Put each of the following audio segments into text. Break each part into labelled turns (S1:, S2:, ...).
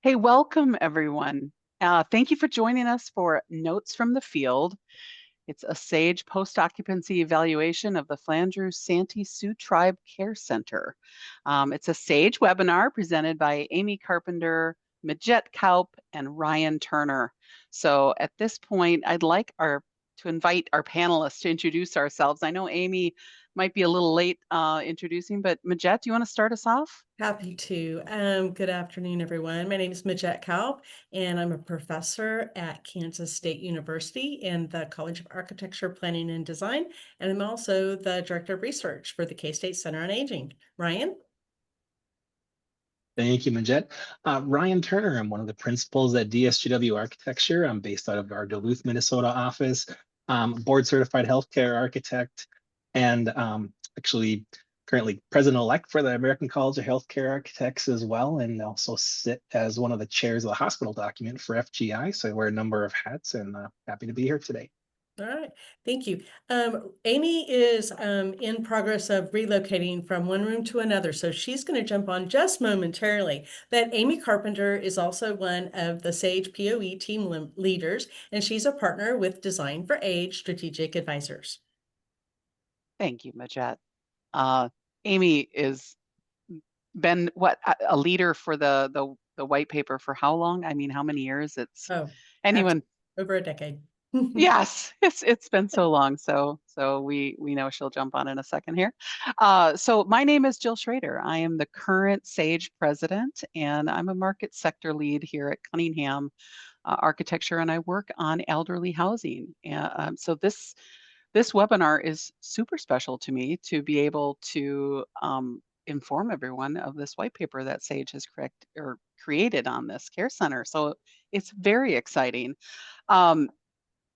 S1: Hey, welcome everyone. Thank you for joining us for Notes from the Field. It's a SAGE post-occupancy evaluation of the Flandreau Santee Sioux Tribe Care Center. It's a SAGE webinar presented by Amy Carpenter, Migette Kaup, and Ryan Turner. So at this point, I'd like to invite our panelists to introduce ourselves. I know Amy might be a little late introducing, but Migette, do you want to start us off?
S2: Happy to. Good afternoon, everyone. My name is Migette Kaup, and I'm a professor at Kansas State University in the College of Architecture, Planning, and Design, and I'm also the Director of Research for the K-State Center on Aging. Ryan?
S3: Thank you, Migette. Ryan Turner, I'm one of the principals at DSGW Architecture. I'm based out of our Duluth, Minnesota office, board certified healthcare architect, and actually currently president-elect for the American College of Healthcare Architects as well, and also sit as one of the chairs of the hospital document for FGI. So I wear a number of hats and happy to be here today.
S2: All right, thank you. Amy is in progress of relocating from one room to another, so she's going to jump on just momentarily. But Amy Carpenter is also one of the SAGE POE team leaders, and she's a partner with Design for Age Strategic Advisors.
S1: Thank you, Migette. Amy is been a leader for the white paper for how long? I mean, how many years? It's
S2: Oh,
S1: anyone.
S2: over a decade.
S1: Yes, it's been so long. So we know she'll jump on in a second here. So my name is Jill Schrader. I am the current SAGE president, and I'm a market sector lead here at Cunningham Architecture, and I work on elderly housing. So this webinar is super special to me to be able to inform everyone of this white paper that SAGE has created on this care center. So it's very exciting. Um,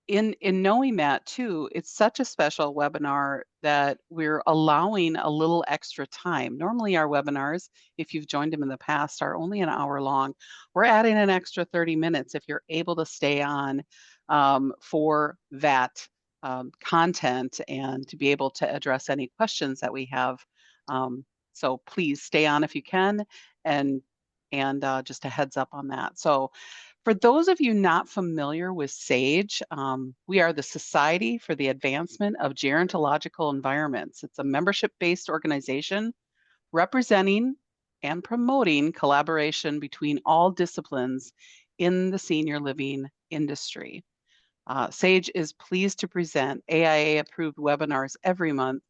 S1: in knowing that too, it's such a special webinar that we're allowing a little extra time. Normally our webinars, if you've joined them in the past, are only an hour long. We're adding an extra 30 minutes if you're able to stay on for that content and to be able to address any questions that we have. So please stay on if you can, and just a heads up on that. So for those of you not familiar with SAGE, we are the Society for the Advancement of Gerontological Environments. It's a membership-based organization representing and promoting collaboration between all disciplines in the senior living industry. SAGE is pleased to present AIA-approved webinars every month,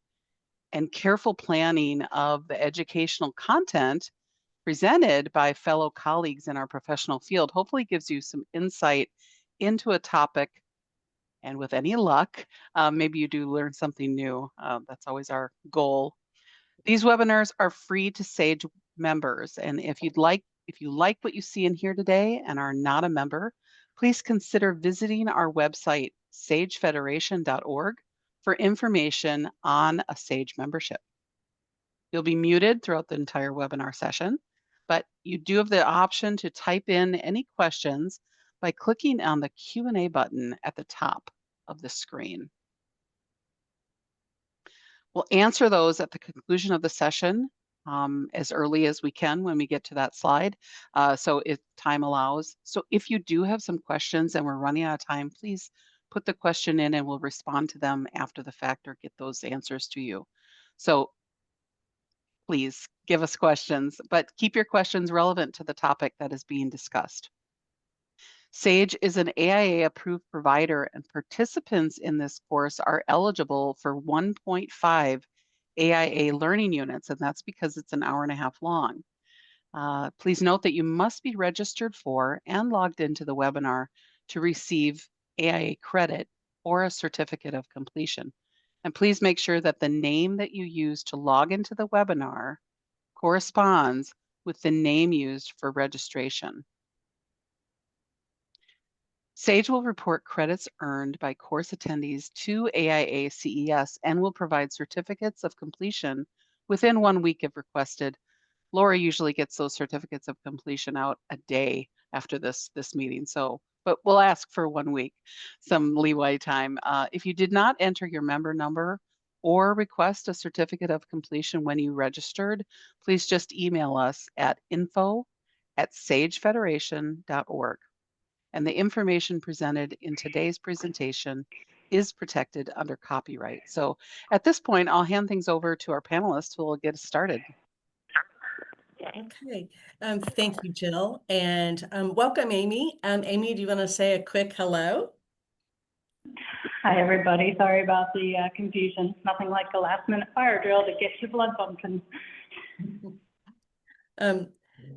S1: and careful planning of the educational content presented by fellow colleagues in our professional field hopefully gives you some insight into a topic. And with any luck, maybe you do learn something new. That's always our goal. These webinars are free to SAGE members. And if you like what you see in here today and are not a member, please consider visiting our website, sagefederation.org, for information on a SAGE membership. You'll be muted throughout the entire webinar session, but you do have the option to type in any questions by clicking on the Q&A button at the top of the screen. We'll answer those at the conclusion of the session as early as we can when we get to that slide, so if time allows. So if you do have some questions and we're running out of time, please put the question in and we'll respond to them after the fact or get those answers to you. So please give us questions, but keep your questions relevant to the topic that is being discussed. SAGE is an AIA-approved provider, and participants in this course are eligible for 1.5 AIA learning units, and that's because it's an hour and a half long. Please note that you must be registered for and logged into the webinar to receive AIA credit or a certificate of completion. And please make sure that the name that you use to log into the webinar corresponds with the name used for registration. SAGE will report credits earned by course attendees to AIA CES and will provide certificates of completion within 1 week if requested. Laura usually gets those certificates of completion out a day after this meeting. But we'll ask for 1 week, some leeway time. If you did not enter your member number or request a certificate of completion when you registered, please just email us at info@sagefederation.org at sagefederation.org. And the information presented in today's presentation is protected under copyright. So at this point, I'll hand things over to our panelists who will get us started.
S2: Okay, thank you, Jill, and welcome, Amy. Amy, do you want to say a quick hello?
S4: Hi, everybody. Sorry about the confusion. Nothing like a last-minute fire drill to get your blood pumping.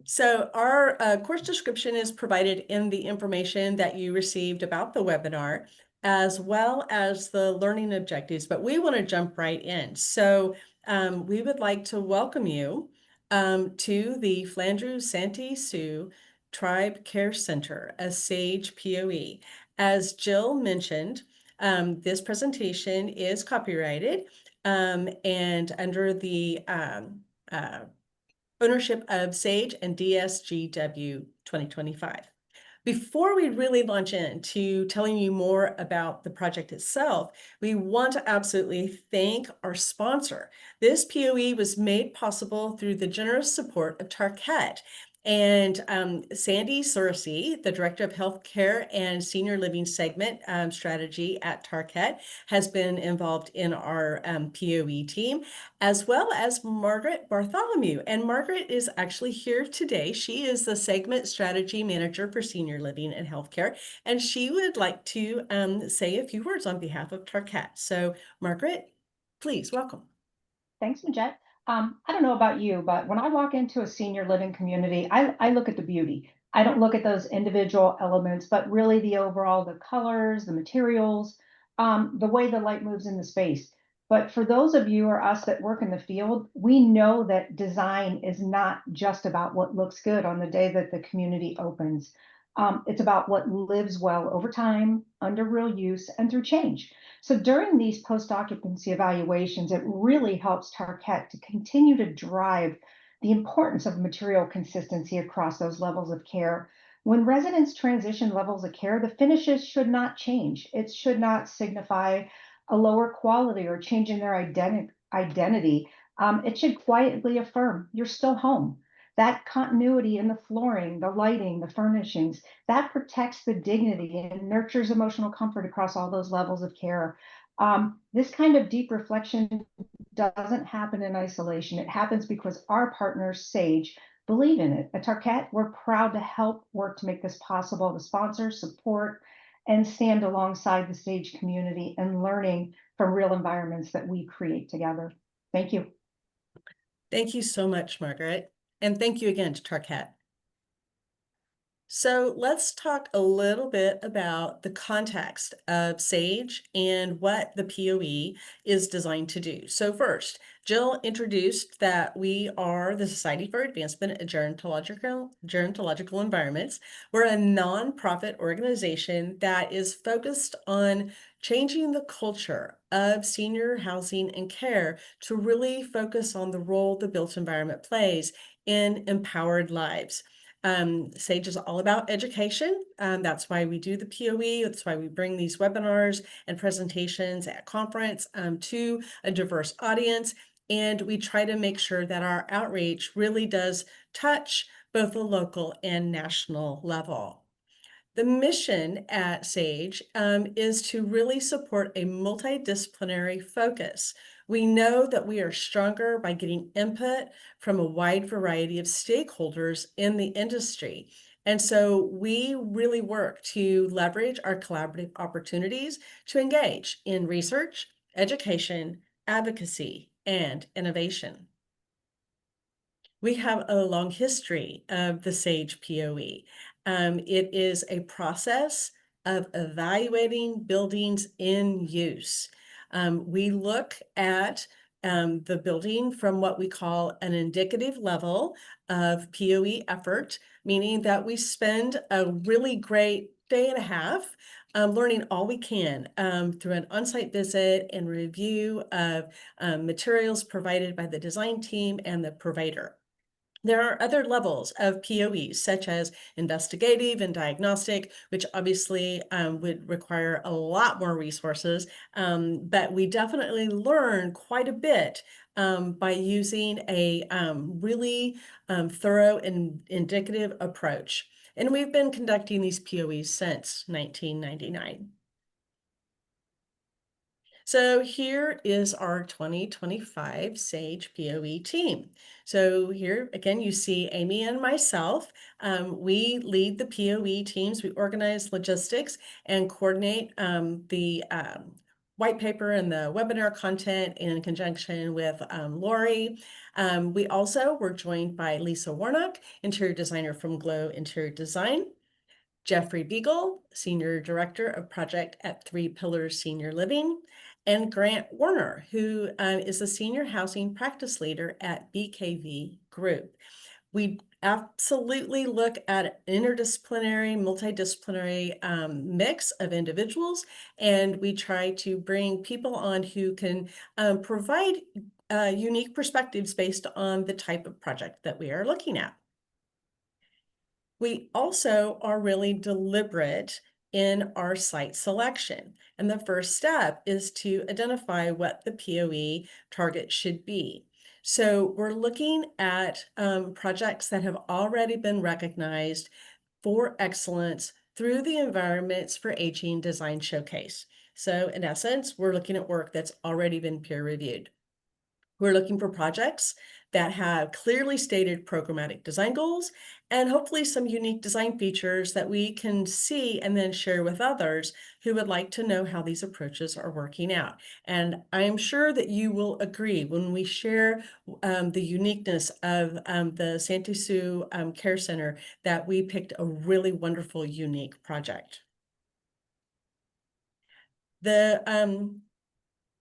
S2: So our course description is provided in the information that you received about the webinar, as well as the learning objectives, but we want to jump right in. So we would like to welcome you to the Flandreau Santee Sioux Tribe Care Center, a SAGE POE. As Jill mentioned, this presentation is copyrighted and under the ownership of SAGE and DSGW 2025. Before we really launch into telling you more about the project itself, we want to absolutely thank our sponsor. This POE was made possible through the generous support of Target. And Sandy Searcy, the Director of Healthcare and Senior Living Segment Strategy at Target, has been involved in our POE team, as well as Margaret Bartholomew. And Margaret is actually here today. She is the Segment Strategy Manager for Senior Living and Healthcare, and she would like to say a few words on behalf of Target. So Margaret, please, welcome.
S5: Thanks, Migette. I don't know about you, but when I walk into a senior living community, I look at the beauty. I don't look at those individual elements, but really the overall, the colors, the materials, the way the light moves in the space. But for those of you or us that work in the field, we know that design is not just about what looks good on the day that the community opens. It's about what lives well over time, under real use, and through change. So during these post-occupancy evaluations, it really helps Target to continue to drive the importance of material consistency across those levels of care. When residents transition levels of care, the finishes should not change. It should not signify a lower quality or changing their identity. It should quietly affirm you're still home. That continuity in the flooring, the lighting, the furnishings, that protects the dignity and nurtures emotional comfort across all those levels of care. This kind of deep reflection doesn't happen in isolation. It happens because our partners, SAGE, believe in it. At Target, we're proud to help work to make this possible, to sponsor, support, and stand alongside the SAGE community and learning from real environments that we create together. Thank you.
S2: Thank you so much, Margaret. And thank you again to Target. So let's talk a little bit about the context of SAGE and what the POE is designed to do. So first, Jill introduced that we are the Society for Advancement of Gerontological Environments. We're a nonprofit organization that is focused on changing the culture of senior housing and care to really focus on the role the built environment plays in empowered lives. SAGE is all about education. That's why we do the POE. That's why we bring these webinars and presentations at conference to a diverse audience. And we try to make sure that our outreach really does touch both the local and national level. The mission at SAGE is to really support a multidisciplinary focus. We know that we are stronger by getting input from a wide variety of stakeholders in the industry. And so we really work to leverage our collaborative opportunities to engage in research, education, advocacy, and innovation. We have a long history of the SAGE POE. It is a process of evaluating buildings in use. We look at the building from what we call an indicative level of POE effort, meaning that we spend a really great day and a half learning all we can through an on-site visit and review of materials provided by the design team and the provider. There are other levels of POEs, such as investigative and diagnostic, which obviously would require a lot more resources, but we definitely learn quite a bit by using a really thorough and indicative approach. And we've been conducting these POEs since 1999. So here is our 2025 SAGE POE team. So here again, you see Amy and myself. We lead the POE teams. We organize logistics and coordinate the white paper and the webinar content in conjunction with Lori. We also were joined by Lisa Warnock, interior designer from Glow Interior Design. Jeffrey Beagle, Senior Director of Project at 3 Pillars Senior Living, and Grant Warner, who is the Senior Housing Practice Leader at BKV Group. We absolutely look at an interdisciplinary, multidisciplinary mix of individuals, and we try to bring people on who can provide unique perspectives based on the type of project that we are looking at. We also are really deliberate in our site selection. And the first step is to identify what the POE target should be. So we're looking at projects that have already been recognized for excellence through the Environments for Aging Design Showcase. So in essence, we're looking at work that's already been peer reviewed. We're looking for projects that have clearly stated programmatic design goals and hopefully some unique design features that we can see and then share with others who would like to know how these approaches are working out. And I am sure that you will agree when we share the uniqueness of the Santee Sioux Care Center that we picked a really wonderful, unique project. The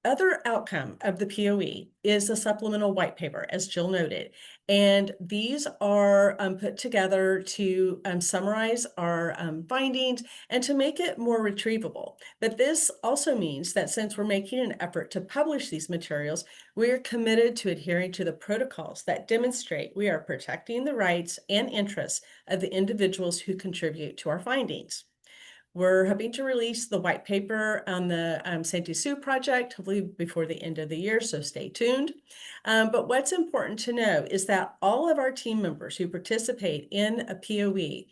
S2: other outcome of the POE is a supplemental white paper, as Jill noted, and these are put together to summarize our findings and to make it more retrievable. But this also means that since we're making an effort to publish these materials, we're committed to adhering to the protocols that demonstrate we are protecting the rights and interests of the individuals who contribute to our findings. We're hoping to release the white paper on the Santee Sioux project, hopefully before the end of the year, so stay tuned. But what's important to know is that all of our team members who participate in a POE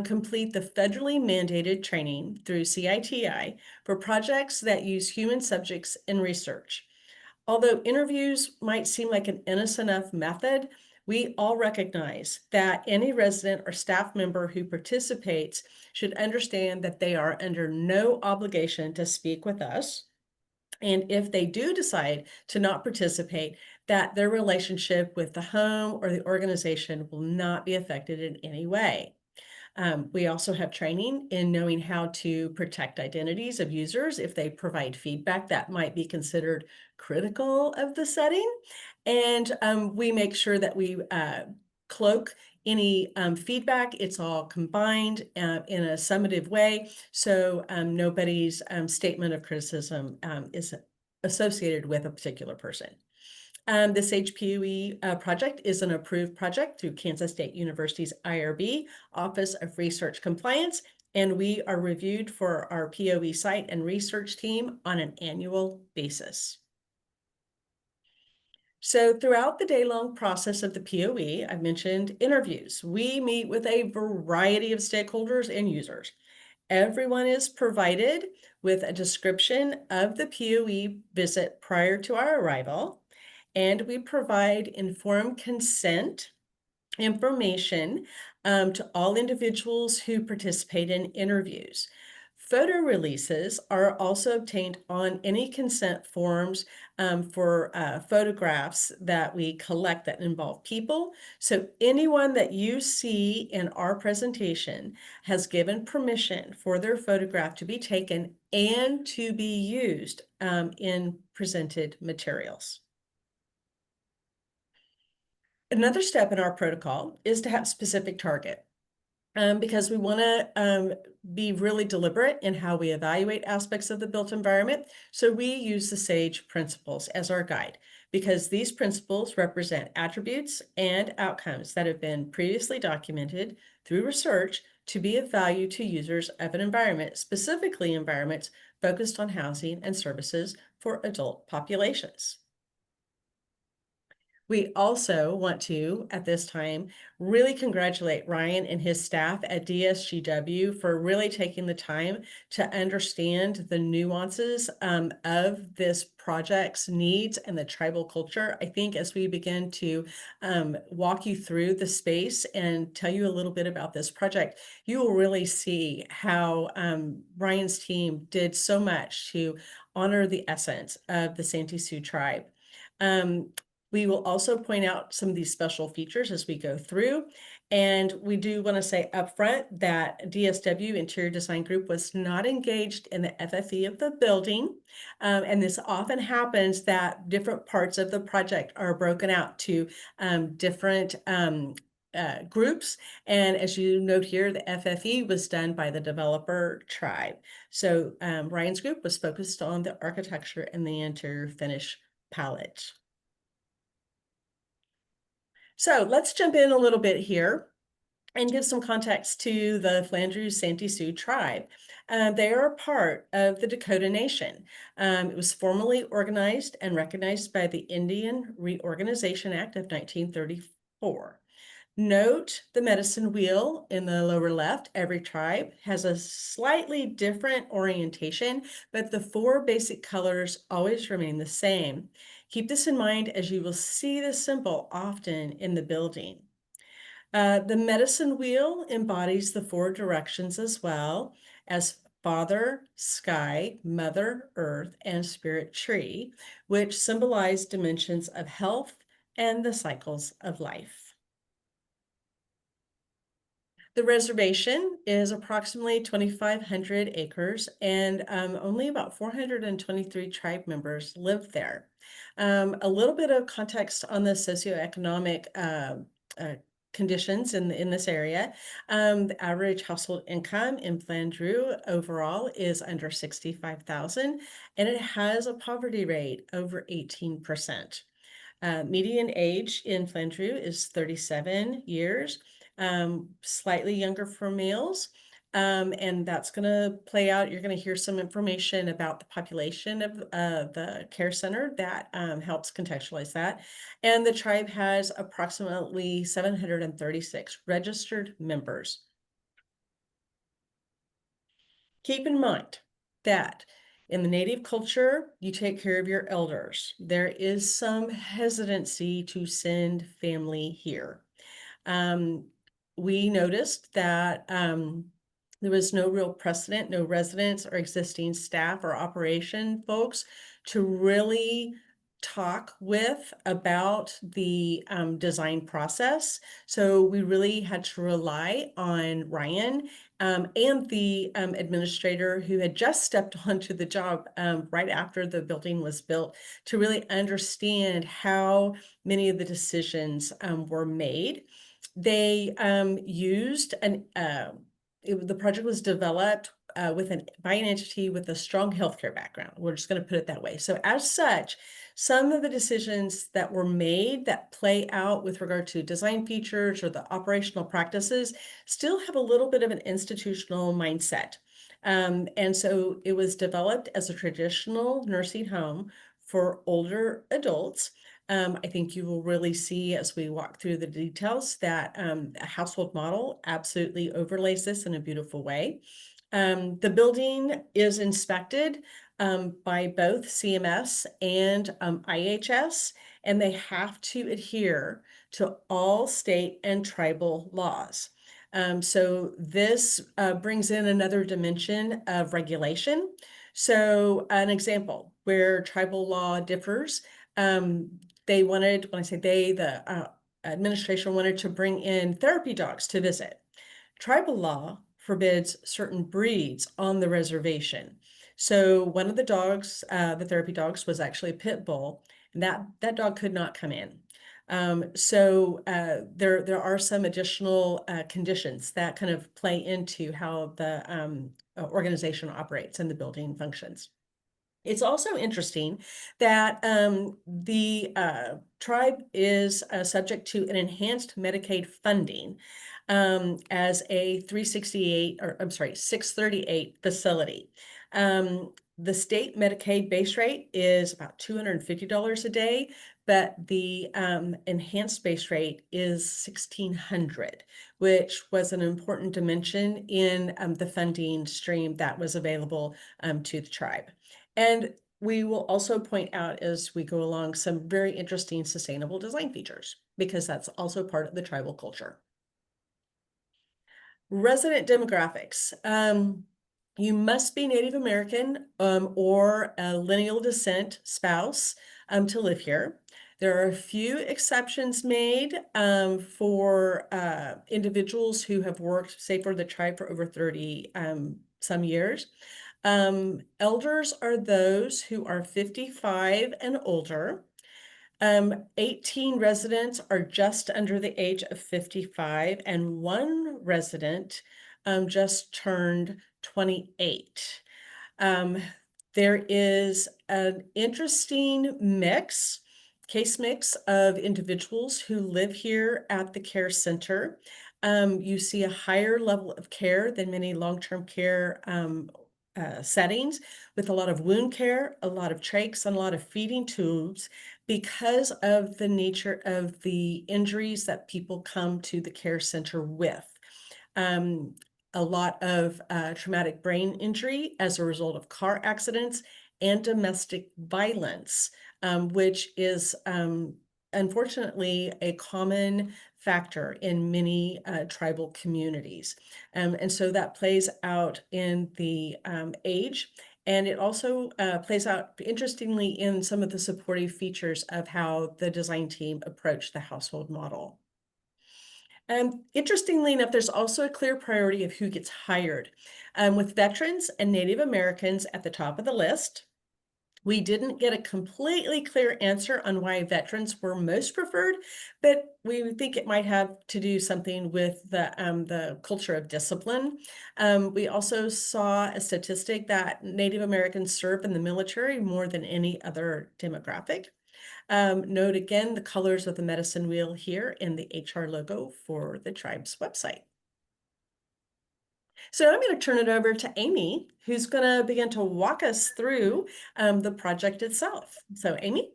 S2: complete the federally mandated training through CITI for projects that use human subjects in research. Although interviews might seem like an innocent enough method, we all recognize that any resident or staff member who participates should understand that they are under no obligation to speak with us. And if they do decide to not participate, that their relationship with the home or the organization will not be affected in any way. We also have training in knowing how to protect identities of users if they provide feedback that might be considered critical of the setting. And we make sure that we cloak any feedback. It's all combined in a summative way, so nobody's statement of criticism is associated with a particular person. The SAGE POE project is an approved project through Kansas State University's IRB, Office of Research Compliance, and we are reviewed for our POE site and research team on an annual basis. So throughout the day-long process of the POE, I've mentioned interviews. We meet with a variety of stakeholders and users. Everyone is provided with a description of the POE visit prior to our arrival, and we provide informed consent information to all individuals who participate in interviews. Photo releases are also obtained on any consent forms for photographs that we collect that involve people. So anyone that you see in our presentation has given permission for their photograph to be taken and to be used in presented materials. Another step in our protocol is to have specific target. Because we want to be really deliberate in how we evaluate aspects of the built environment. So we use the SAGE principles as our guide, because these principles represent attributes and outcomes that have been previously documented through research to be of value to users of an environment, specifically environments focused on housing and services for adult populations. We also want to, at this time, really congratulate Ryan and his staff at DSGW for really taking the time to understand the nuances of this project's needs and the tribal culture. I think as we begin to walk you through the space and tell you a little bit about this project, you will really see how Ryan's team did so much to honor the essence of the Santee Sioux tribe. We will also point out some of these special features as we go through. And we do want to say upfront that DSW Interior Design Group was not engaged in the FFE of the building. And this often happens that different parts of the project are broken out to different groups. And as you note here, the FFE was done by the developer tribe. So Ryan's group was focused on the architecture and the interior finish palette. So let's jump in a little bit here and give some context to the Flandreau Santee Sioux tribe. They are a part of the Dakota Nation. It was formally organized and recognized by the Indian Reorganization Act of 1934. Note the medicine wheel in the lower left. Every tribe has a slightly different orientation, but the 4 basic colors always remain the same. Keep this in mind as you will see this symbol often in the building. The medicine wheel embodies the 4 directions as well as Father, Sky, Mother, Earth, and Spirit Tree, which symbolize dimensions of health and the cycles of life. The reservation is approximately 2,500 acres and only about 423 tribe members live there. A little bit of context on the socioeconomic conditions in this area. The average household income in Flandreau overall is under 65,000, and it has a poverty rate over 18%. Median age in Flandreau is 37 years. Slightly younger for males. And that's going to play out. You're going to hear some information about the population of the care center that helps contextualize that. And the tribe has approximately 736 registered members. Keep in mind that in the Native culture, you take care of your elders. There is some hesitancy to send family here. We noticed that there was no real precedent, no residents or existing staff or operation folks to really talk with about the design process. So we really had to rely on Ryan and the administrator who had just stepped onto the job right after the building was built to really understand how many of the decisions were made. They used the project was developed by an entity with a strong healthcare background. We're just going to put it that way. So as such, some of the decisions that were made that play out with regard to design features or the operational practices still have a little bit of an institutional mindset. And so it was developed as a traditional nursing home for older adults. I think you will really see as we walk through the details that a household model absolutely overlays this in a beautiful way. The building is inspected by both CMS and IHS, and they have to adhere to all state and tribal laws. So this brings in another dimension of regulation. So an example where tribal law differs, they wanted, when I say they, the administration wanted to bring in therapy dogs to visit. Tribal law forbids certain breeds on the reservation. So one of the dogs, the therapy dogs, was actually a pit bull, and that dog could not come in. So there are some additional conditions that kind of play into how the organization operates and the building functions. It's also interesting that the tribe is subject to an enhanced Medicaid funding as a 638 facility. The state Medicaid base rate is about $250 a day, but the enhanced base rate is $1,600, which was an important dimension in the funding stream that was available to the tribe. And we will also point out as we go along some very interesting sustainable design features, because that's also part of the tribal culture. Resident demographics. You must be Native American or a lineal descent spouse to live here. There are a few exceptions made for individuals who have worked, say, for the tribe for over 30 some years. Elders are those who are 55 and older. 18 residents are just under the age of 55, and one resident just turned 28. There is an interesting case mix of individuals who live here at the care center. You see a higher level of care than many long-term care settings, with a lot of wound care, a lot of trachs, and a lot of feeding tubes, because of the nature of the injuries that people come to the care center with. A lot of traumatic brain injury as a result of car accidents and domestic violence, which is unfortunately a common factor in many tribal communities. And so that plays out in the age, and it also plays out interestingly in some of the supportive features of how the design team approached the household model. Interestingly enough, there's also a clear priority of who gets hired, with veterans and Native Americans at the top of the list. We didn't get a completely clear answer on why veterans were most preferred, but we think it might have to do something with the culture of discipline. We also saw a statistic that Native Americans serve in the military more than any other demographic. Note again the colors of the medicine wheel here in the HR logo for the tribe's website. So I'm going to turn it over to Amy, who's going to begin to walk us through the project itself. So Amy?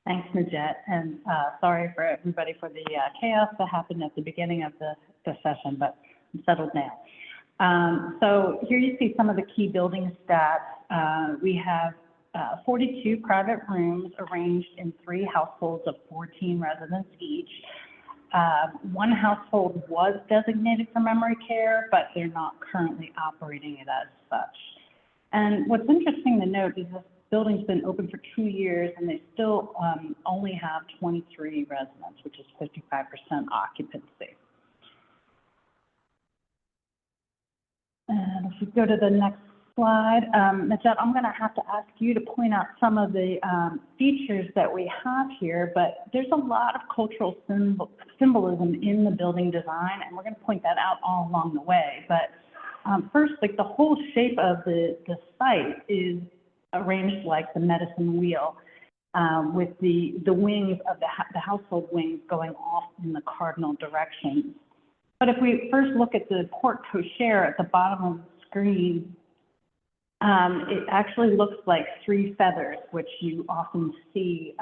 S4: Thanks, Migette, and sorry for everybody for the chaos that happened at the beginning of the session, but I'm settled now. So here you see some of the key building stats. We have 42 private rooms arranged in 3 households of 14 residents each. One household was designated for memory care, but they're not currently operating it as such. And what's interesting to note is this building's been open for 2 years, and they still only have 23 residents, which is 55% occupancy. And if we go to the next slide, Migette, I'm going to have to ask you to point out some of the features that we have here, but there's a lot of cultural symbolism in the building design, and we're going to point that out all along the way. But first, like the whole shape of the site is arranged like the medicine wheel, with the wings of the household wings going off in the cardinal directions. But if we first look at the porte cochere at the bottom of the screen, it actually looks like 3 feathers, which you often see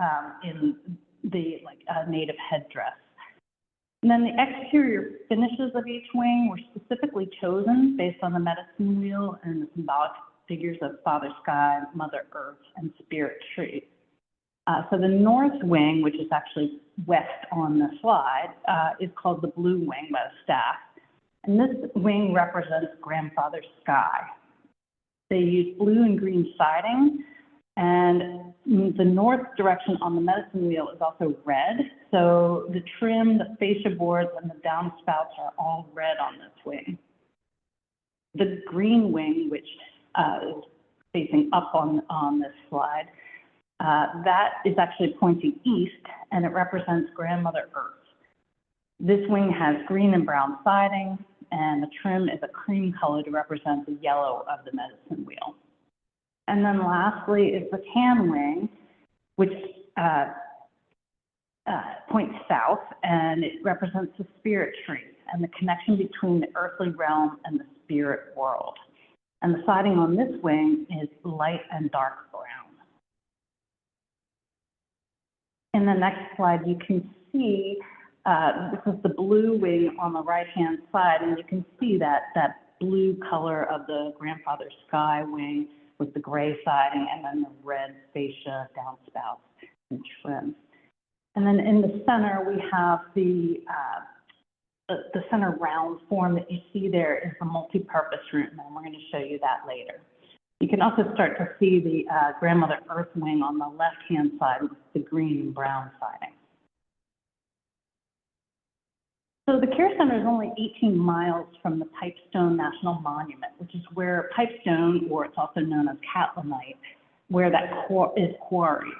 S4: in the native headdress. And then the exterior finishes of each wing were specifically chosen based on the medicine wheel and the symbolic figures of Father Sky, Mother Earth, and Spirit Tree. So the north wing, which is actually west on the slide, is called the blue wing by the staff. And this wing represents Grandfather Sky. They use blue and green siding, and the north direction on the medicine wheel is also red. So the trim, the fascia boards, and the downspouts are all red on this wing. The green wing, which is facing up on this slide, that is actually pointing east, and it represents Grandmother Earth. This wing has green and brown siding, and the trim is a cream color to represent the yellow of the medicine wheel. And then lastly is the tan wing, which points south, and it represents the spirit tree and the connection between the earthly realm and the spirit world. And the siding on this wing is light and dark brown. In the next slide, you can see, this is the blue wing on the right-hand side, and you can see that blue color of the grandfather sky wing with the gray siding and then the red fascia downspouts and trim. And then in the center, we have the center round form that you see there is a multi-purpose room, and we're going to show you that later. You can also start to see the grandmother earth wing on the left-hand side with the green and brown siding. So the Care Center is only 18 miles from the Pipestone National Monument, which is where Pipestone, or it's also known as Catlinite, where that is quarried.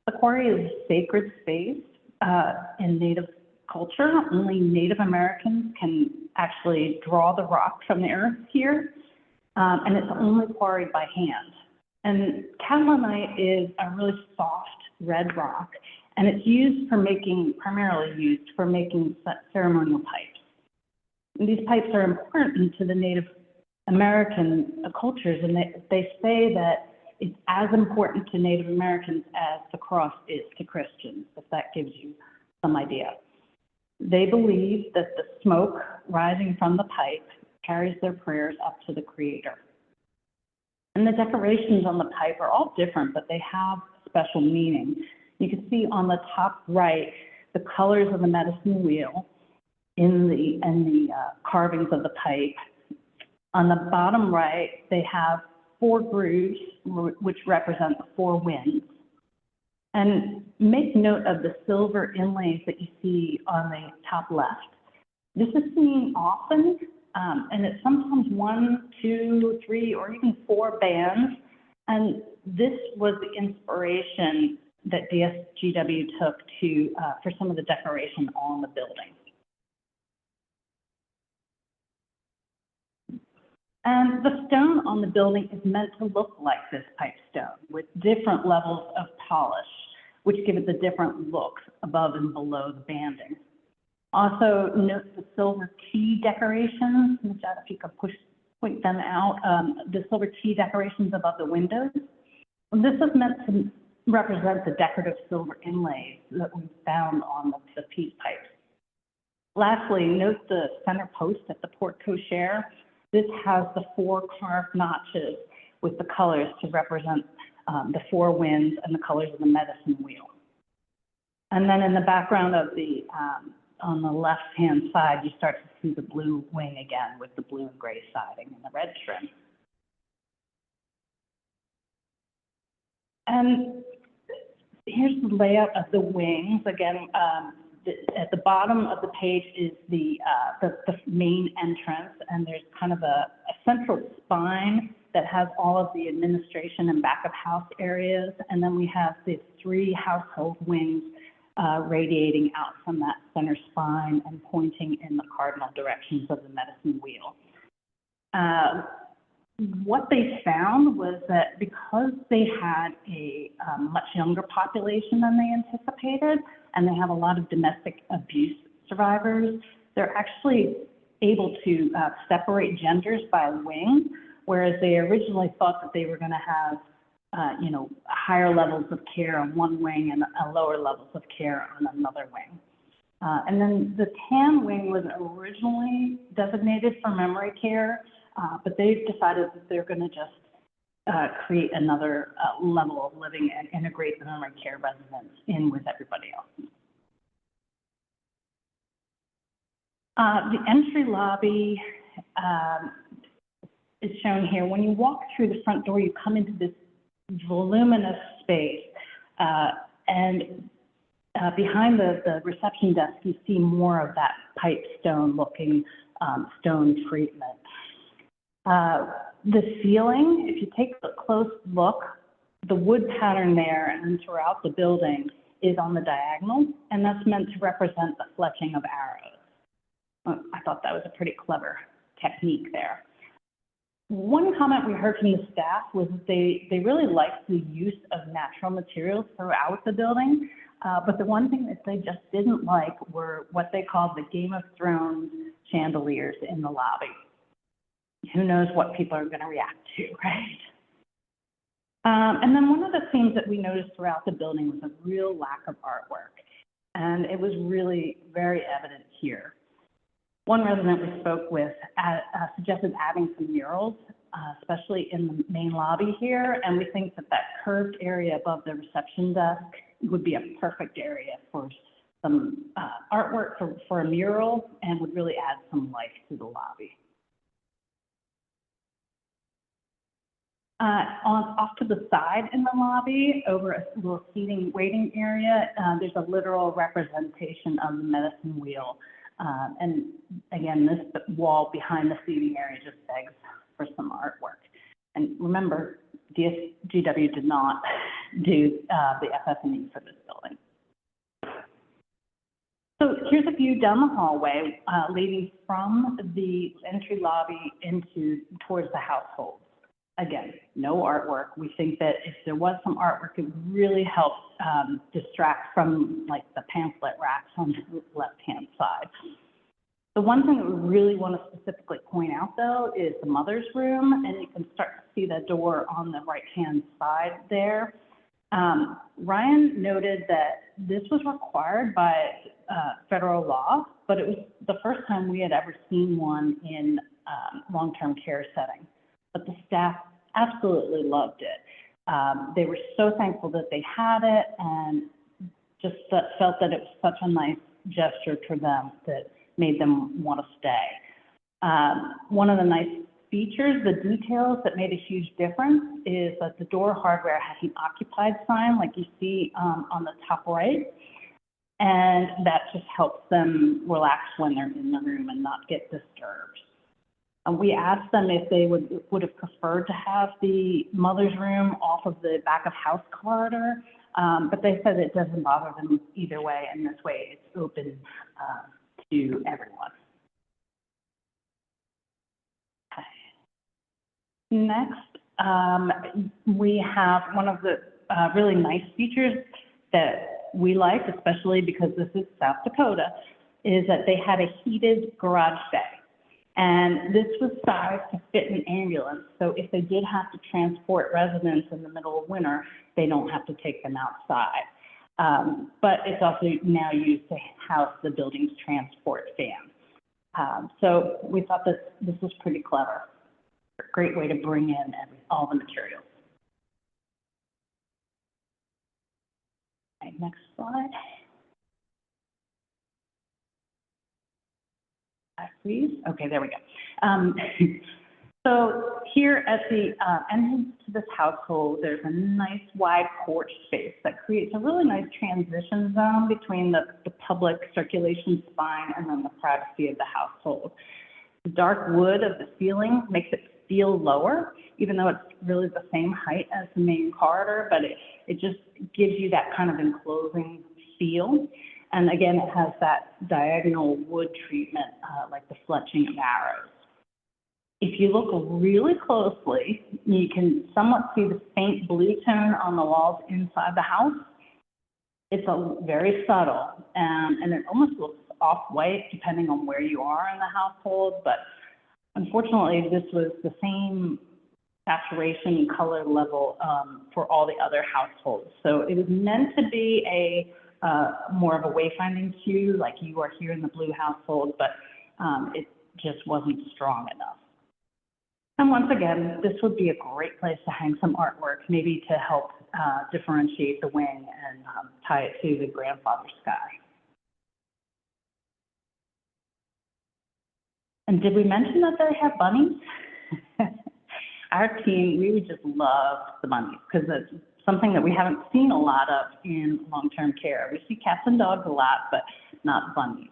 S4: The quarry is a sacred space in Native culture. Only Native Americans can actually draw the rock from the earth here, and it's only quarried by hand. And Catlinite is a really soft red rock, and it's primarily used for making ceremonial pipes. And these pipes are important to the Native American cultures, and they say that it's as important to Native Americans as the cross is to Christians, if that gives you some idea. They believe that the smoke rising from the pipe carries their prayers up to the Creator. And the decorations on the pipe are all different, but they have special meaning. You can see on the top right the colors of the medicine wheel in the carvings of the pipe. On the bottom right, they have 4 grooves, which represent the 4 winds. And make note of the silver inlays that you see on the top left. This is seen often, and it's sometimes 1, 2, 3, or even 4 bands. And this was the inspiration that DSGW took for some of the decoration on the building. And the stone on the building is meant to look like this pipe stone with different levels of polish, which give it the different looks above and below the banding. Also note the silver T decorations. Migette, if you could point them out, the silver T decorations above the windows. And this is meant to represent the decorative silver inlays that we found on the peace pipes. Lastly, note the center post at the porte cochere. This has the 4 carved notches with the colors to represent the 4 winds and the colors of the medicine wheel. And then in the background of the, on the left-hand side, you start to see the blue wing again with the blue and gray siding and the red trim. And here's the layout of the wings. Again, at the bottom of the page is the main entrance, and there's kind of a central spine that has all of the administration and back of house areas. And then we have the 3 household wings radiating out from that center spine and pointing in the cardinal directions of the medicine wheel. What they found was that because they had a much younger population than they anticipated, and they have a lot of domestic abuse survivors, they're actually able to separate genders by wing, whereas they originally thought that they were going to have higher levels of care on one wing and lower levels of care on another wing. And then the tan wing was originally designated for memory care, but they've decided that they're going to just create another level of living and integrate the memory care residents in with everybody else. The entry lobby is shown here. When you walk through the front door, you come into this voluminous space, and behind the reception desk, you see more of that pipe stone looking stone treatment. The ceiling, if you take a close look, the wood pattern there and throughout the building is on the diagonal, and that's meant to represent the fletching of arrows. I thought that was a pretty clever technique there. One comment we heard from the staff was that they really liked the use of natural materials throughout the building, but the one thing that they just didn't like were what they called the Game of Thrones chandeliers in the lobby. who knows what people are going to react to, right? And then one of the things that we noticed throughout the building was a real lack of artwork. And it was really very evident here. One resident we spoke with suggested adding some murals, especially in the main lobby here. And we think that that curved area above the reception desk would be a perfect area for some artwork for a mural and would really add some life to the lobby. Off to the side in the lobby, over a little seating waiting area, there's a literal representation of the medicine wheel. And again, this wall behind the seating area just begs for some artwork. And remember, DSGW did not do the FF&E for this building. So here's a view down the hallway leading from the entry lobby towards the household. Again, no artwork. We think that if there was some artwork, it would really help distract from like the pamphlet racks on the left-hand side. The one thing that we really want to specifically point out, though, is the mother's room, and you can start to see the door on the right-hand side there. Ryan noted that this was required by federal law, but it was the first time we had ever seen one in long-term care setting. But the staff absolutely loved it. They were so thankful that they had it and just felt that it was such a nice gesture for them that made them want to stay. One of the nice features, the details that made a huge difference is that the door hardware has an occupied sign like you see on the top right. And that just helps them relax when they're in the room and not get disturbed. We asked them if they would have preferred to have the mother's room off of the back of house corridor, but they said it doesn't bother them either way, and this way it's open to everyone. Okay. Next, we have one of the really nice features that we like, especially because this is South Dakota, is that they had a heated garage bay. And this was sized to fit an ambulance, so if they did have to transport residents in the middle of winter, they don't have to take them outside. But it's also now used to house the building's transport van. So we thought that this was pretty clever. A great way to bring in all the materials. Okay, next slide. Please. Okay, there we go. So here at the entrance to this household, there's a nice wide porch space that creates a really nice transition zone between the public circulation spine and then the privacy of the household. The dark wood of the ceiling makes it feel lower, even though it's really the same height as the main corridor, but it just gives you that kind of enclosing feel. And again, it has that diagonal wood treatment, like the fletching of arrows. If you look really closely, you can somewhat see the faint blue tone on the walls inside the house. It's very subtle, and it almost looks off-white depending on where you are in the household, but unfortunately, this was the same saturation color level for all the other households. So it was meant to be more of a wayfinding cue, like you are here in the blue household, but it just wasn't strong enough. And once again, this would be a great place to hang some artwork, maybe to help differentiate the wing and tie it to the grandfather sky. And did we mention that they have bunnies? Our team, we would just love the bunnies because it's something that we haven't seen a lot of in long-term care. We see cats and dogs a lot, but not bunnies.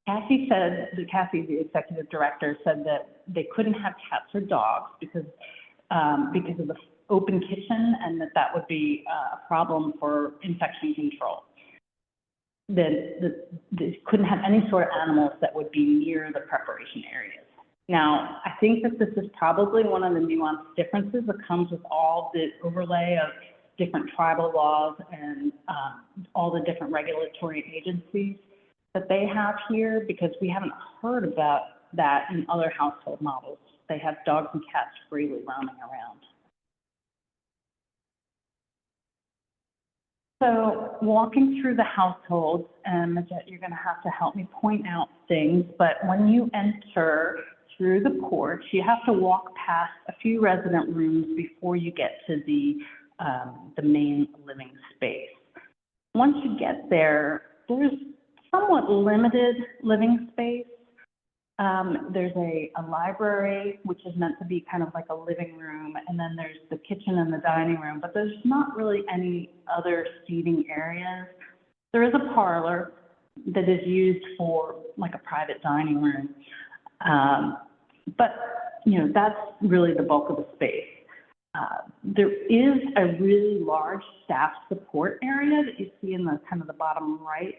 S4: Cassie, the executive director, said that they couldn't have cats or dogs because of the open kitchen and that would be a problem for infection control. They couldn't have any sort of animals that would be near the preparation areas. Now, I think that this is probably one of the nuanced differences that comes with all the overlay of different tribal laws and all the different regulatory agencies that they have here, because we haven't heard about that in other household models. They have dogs and cats freely roaming around. So walking through the households, and Migette, you're going to have to help me point out things, but when you enter through the porch, you have to walk past a few resident rooms before you get to the main living space. Once you get there, there's somewhat limited living space. There's a library, which is meant to be kind of like a living room, and then there's the kitchen and the dining room, but there's not really any other seating areas. There is a parlor that is used for like a private dining room, but you know, that's really the bulk of the space. There is a really large staff support area that you see in the kind of the bottom right.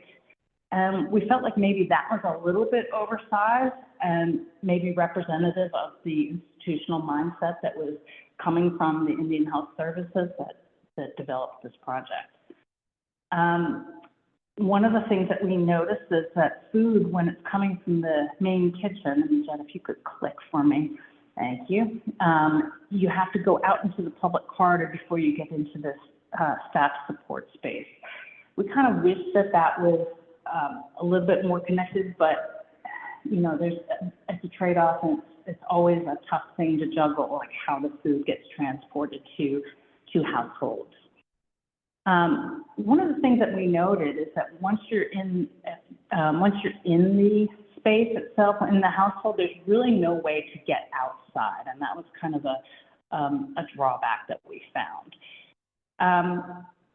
S4: We felt like maybe that was a little bit oversized and maybe representative of the institutional mindset that was coming from the Indian Health Services that developed this project. One of the things that we noticed is that food, when it's coming from the main kitchen, and Jen, if you could click for me, thank you. You have to go out into the public corridor before you get into this staff support space. We kind of wish that that was a little bit more connected, but you know, it's a trade-off, and it's always a tough thing to juggle, like how the food gets transported to households. One of the things that we noted is that once you're in the space itself, in the household, there's really no way to get outside, and that was kind of a drawback that we found.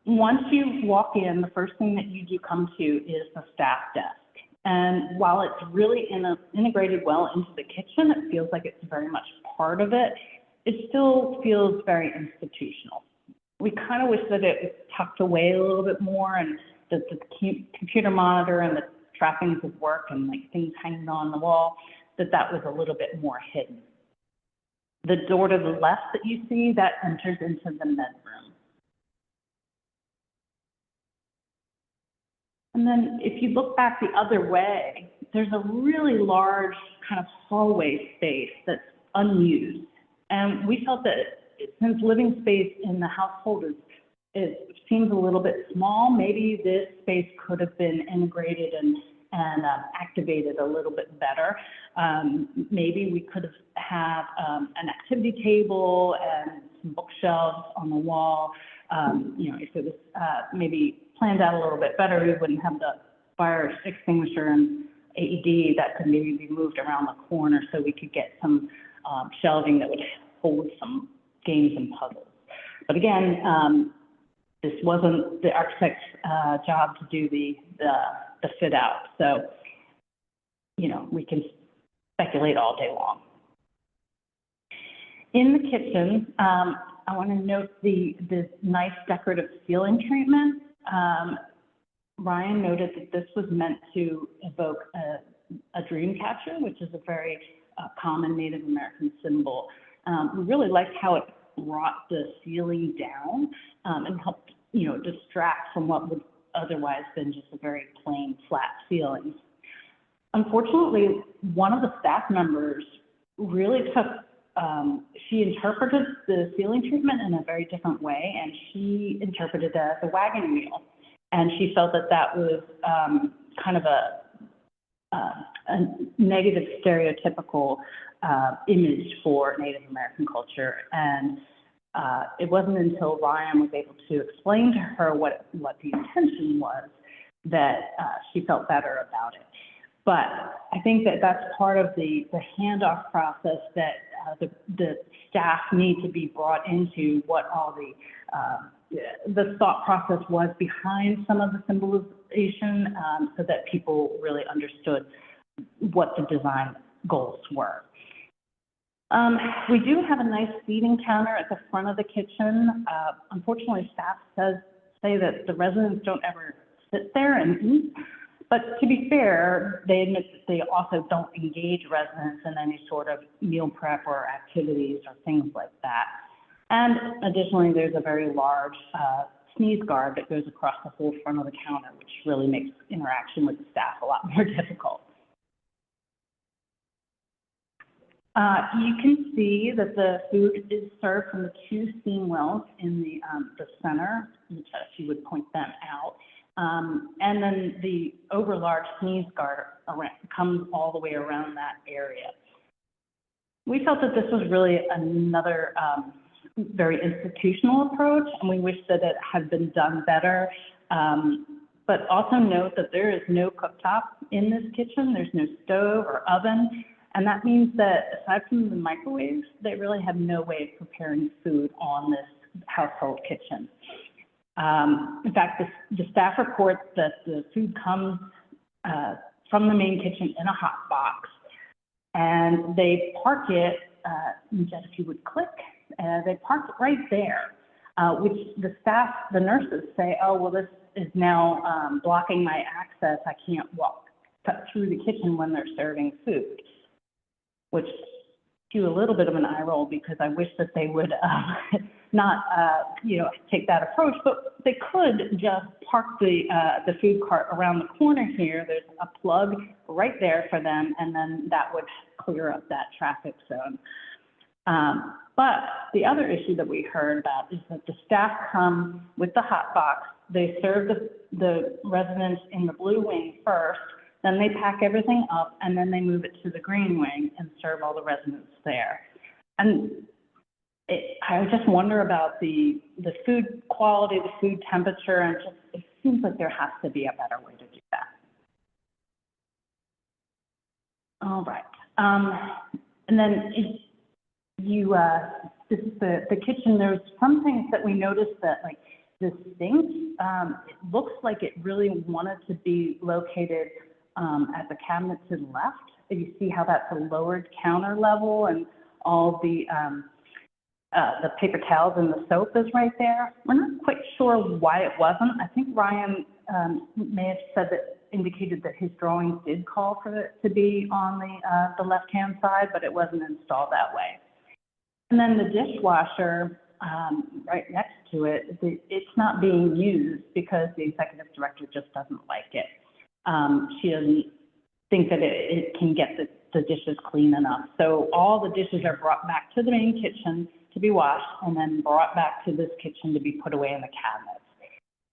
S4: Once you walk in, the first thing that you do come to is the staff desk. And while it's really integrated well into the kitchen, it feels like it's very much part of it. It still feels very institutional. We kind of wish that it was tucked away a little bit more, and that the computer monitor and the trappings of work and like things hanging on the wall, that was a little bit more hidden. The door to the left that you see, that enters into the med room. And then if you look back the other way, there's a really large kind of hallway space that's unused. And we felt that since living space in the household it seems a little bit small, maybe this space could have been integrated and activated a little bit better. Maybe we could have an activity table and some bookshelves on the wall. You know, if it was maybe planned out a little bit better, we wouldn't have the fire extinguisher and AED that could maybe be moved around the corner, so we could get some shelving that would hold some games and puzzles. But again, this wasn't the architect's job to do the fit out. So, you know, we can speculate all day long. In the kitchen, I want to note the nice decorative ceiling treatment. Ryan noted that this was meant to evoke a dream catcher, which is a very common Native American symbol. We really liked how it brought the ceiling down and helped, you know, distract from what would otherwise been just a very plain flat ceiling. Unfortunately, one of the staff members really took, she interpreted the ceiling treatment in a very different way, and she interpreted it as a wagon wheel. And she felt that that was kind of a negative stereotypical image for Native American culture. And it wasn't until Ryan was able to explain to her what the intention was that she felt better about it. But I think that that's part of the handoff process that the staff need to be brought into, what all the thought process was behind some of the symbolization, so that people really understood what the design goals were. We do have a nice seating counter at the front of the kitchen. Unfortunately, staff say that the residents don't ever sit there and eat. But to be fair, they admit that they also don't engage residents in any sort of meal prep or activities or things like that. And additionally, there's a very large sneeze guard that goes across the whole front of the counter, which really makes interaction with the staff a lot more difficult. You can see that the food is served from the 2 steam wells in the center, if you would point them out. And then the overlarge sneeze guard comes all the way around that area. We felt that this was really another very institutional approach, and we wish that it had been done better. But also note that there is no cooktop in this kitchen. There's no stove or oven. And that means that aside from the microwaves, they really have no way of preparing food on this household kitchen. In fact, the staff reports that the food comes from the main kitchen in a hot box, and they park it, Migette, if you would click, they park it right there, which the staff, the nurses say, oh, well, this is now blocking my access. I can't cut through the kitchen when they're serving food, which do a little bit of an eye roll because I wish that they would not, take that approach, but they could just park the food cart around the corner here. There's a plug right there for them, and then that would clear up that traffic zone. But the other issue that we heard about is that the staff come with the hot box. They serve the residents in the blue wing first, then they pack everything up, and then they move it to the green wing and serve all the residents there. And I just wonder about the food quality, the food temperature, and just it seems like there has to be a better way to do that. All right. And then this is the kitchen. There's some things that we noticed that, like the sink, it looks like it really wanted to be located at the cabinet to the left. You see how that's a lowered counter level, and all the paper towels and the soap is right there. We're not quite sure why it wasn't. I think Ryan may have said that, indicated that his drawings did call for it to be on the left-hand side, but it wasn't installed that way. And then the dishwasher right next to it, it's not being used because the executive director just doesn't like it. She doesn't think that it can get the dishes clean enough. So all the dishes are brought back to the main kitchen to be washed, and then brought back to this kitchen to be put away in the cabinets.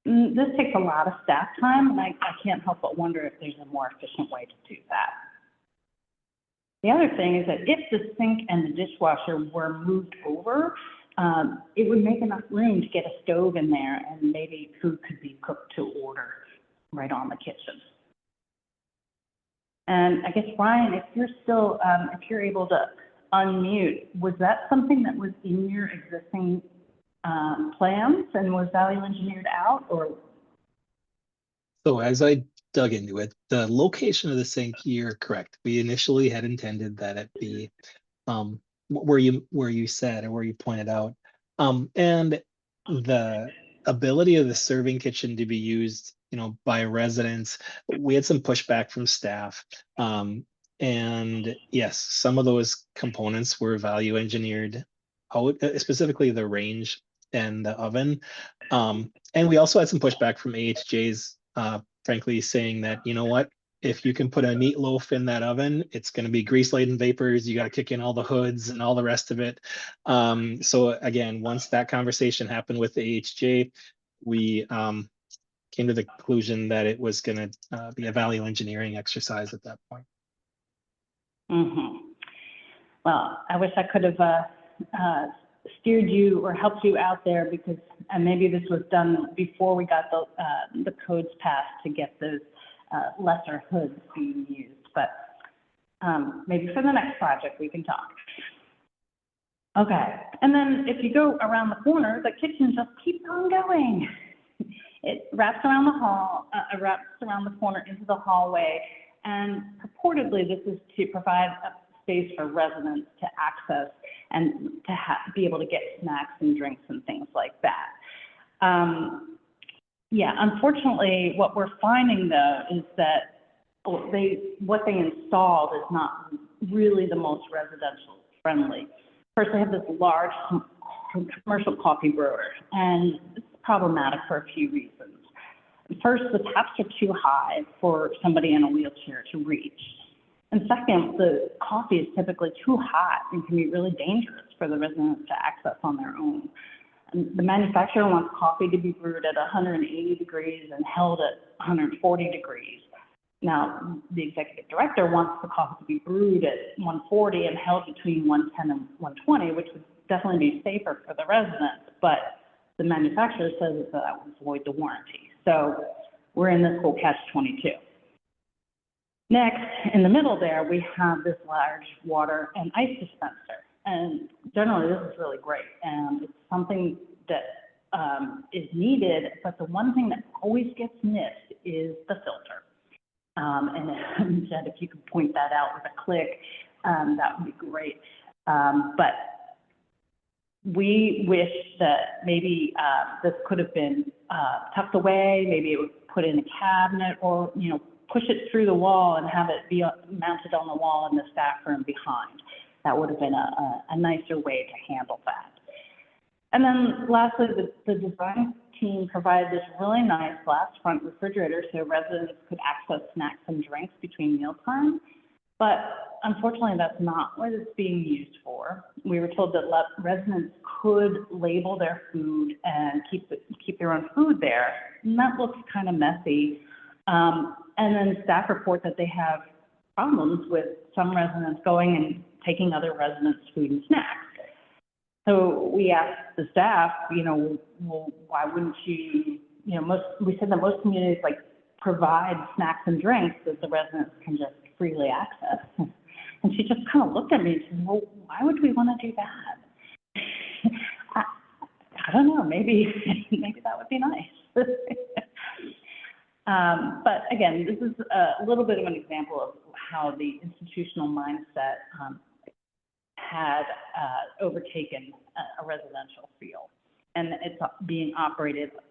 S4: This takes a lot of staff time, and I can't help but wonder if there's a more efficient way to do that. The other thing is that if the sink and the dishwasher were moved over, it would make enough room to get a stove in there, and maybe food could be cooked to order right on the kitchen. And I guess, Ryan, if you're still, if you're able to unmute, was that something that was in your existing plans and was value engineered out, or?
S3: So as I dug into it, the location of the sink, you're correct. We initially had intended that it be where you said, or where you pointed out, and the ability of the serving kitchen to be used, by residents. We had some pushback from staff, and yes, some of those components were value engineered out, specifically the range and the oven, and we also had some pushback from AHJ's, frankly, saying that, what, if you can put a meatloaf in that oven, it's going to be grease-laden vapors. You got to kick in all the hoods and all the rest of it. So again, once that conversation happened with the AHJ, we came to the conclusion that it was going to be a value engineering exercise at that point.
S4: Mm-hmm. Well, I wish I could have steered you or helped you out there, because, and maybe this was done before we got the codes passed to get those lesser hoods being used, but maybe for the next project we can talk. Okay, and then if you go around the corner, the kitchen just keeps on going. It wraps around the hall, wraps around the corner into the hallway, and purportedly this is to provide a space for residents to access and to be able to get snacks and drinks and things like that. Yeah, unfortunately, what we're finding though is that what they installed is not really the most residential friendly. First, they have this large commercial coffee brewer, and it's problematic for a few reasons. First, the taps are too high for somebody in a wheelchair to reach. And second, the coffee is typically too hot and can be really dangerous for the residents to access on their own. And the manufacturer wants coffee to be brewed at 180 degrees and held at 140 degrees. Now, the executive director wants the coffee to be brewed at 140 and held between 110 and 120, which would definitely be safer for the residents, but the manufacturer says that would void the warranty. So we're in this whole catch-22. Next, in the middle there, we have this large water and ice dispenser. And generally, this is really great. And it's something that is needed, but the one thing that always gets missed is the filter. And Jed, if you could point that out with a click, that would be great. But we wish that maybe this could have been tucked away, maybe it was put in a cabinet, or, you know, push it through the wall and have it be mounted on the wall in the staff room behind. That would have been a nicer way to handle that. And then lastly, the design team provided this really nice glass front refrigerator so residents could access snacks and drinks between mealtime. But unfortunately, that's not what it's being used for. We were told that residents could label their food and keep their own food there, and that looks kind of messy. And then staff report that they have problems with some residents going and taking other residents' food and snacks. So we asked the staff, you know, well, why wouldn't you, you know, we said that most communities like provide snacks and drinks that the residents can just freely access. And she just kind of looked at me and said, well, why would we want to do that? I don't know, maybe that would be nice. But again, this is a little bit of an example of how the institutional mindset had overtaken a residential feel. And it's being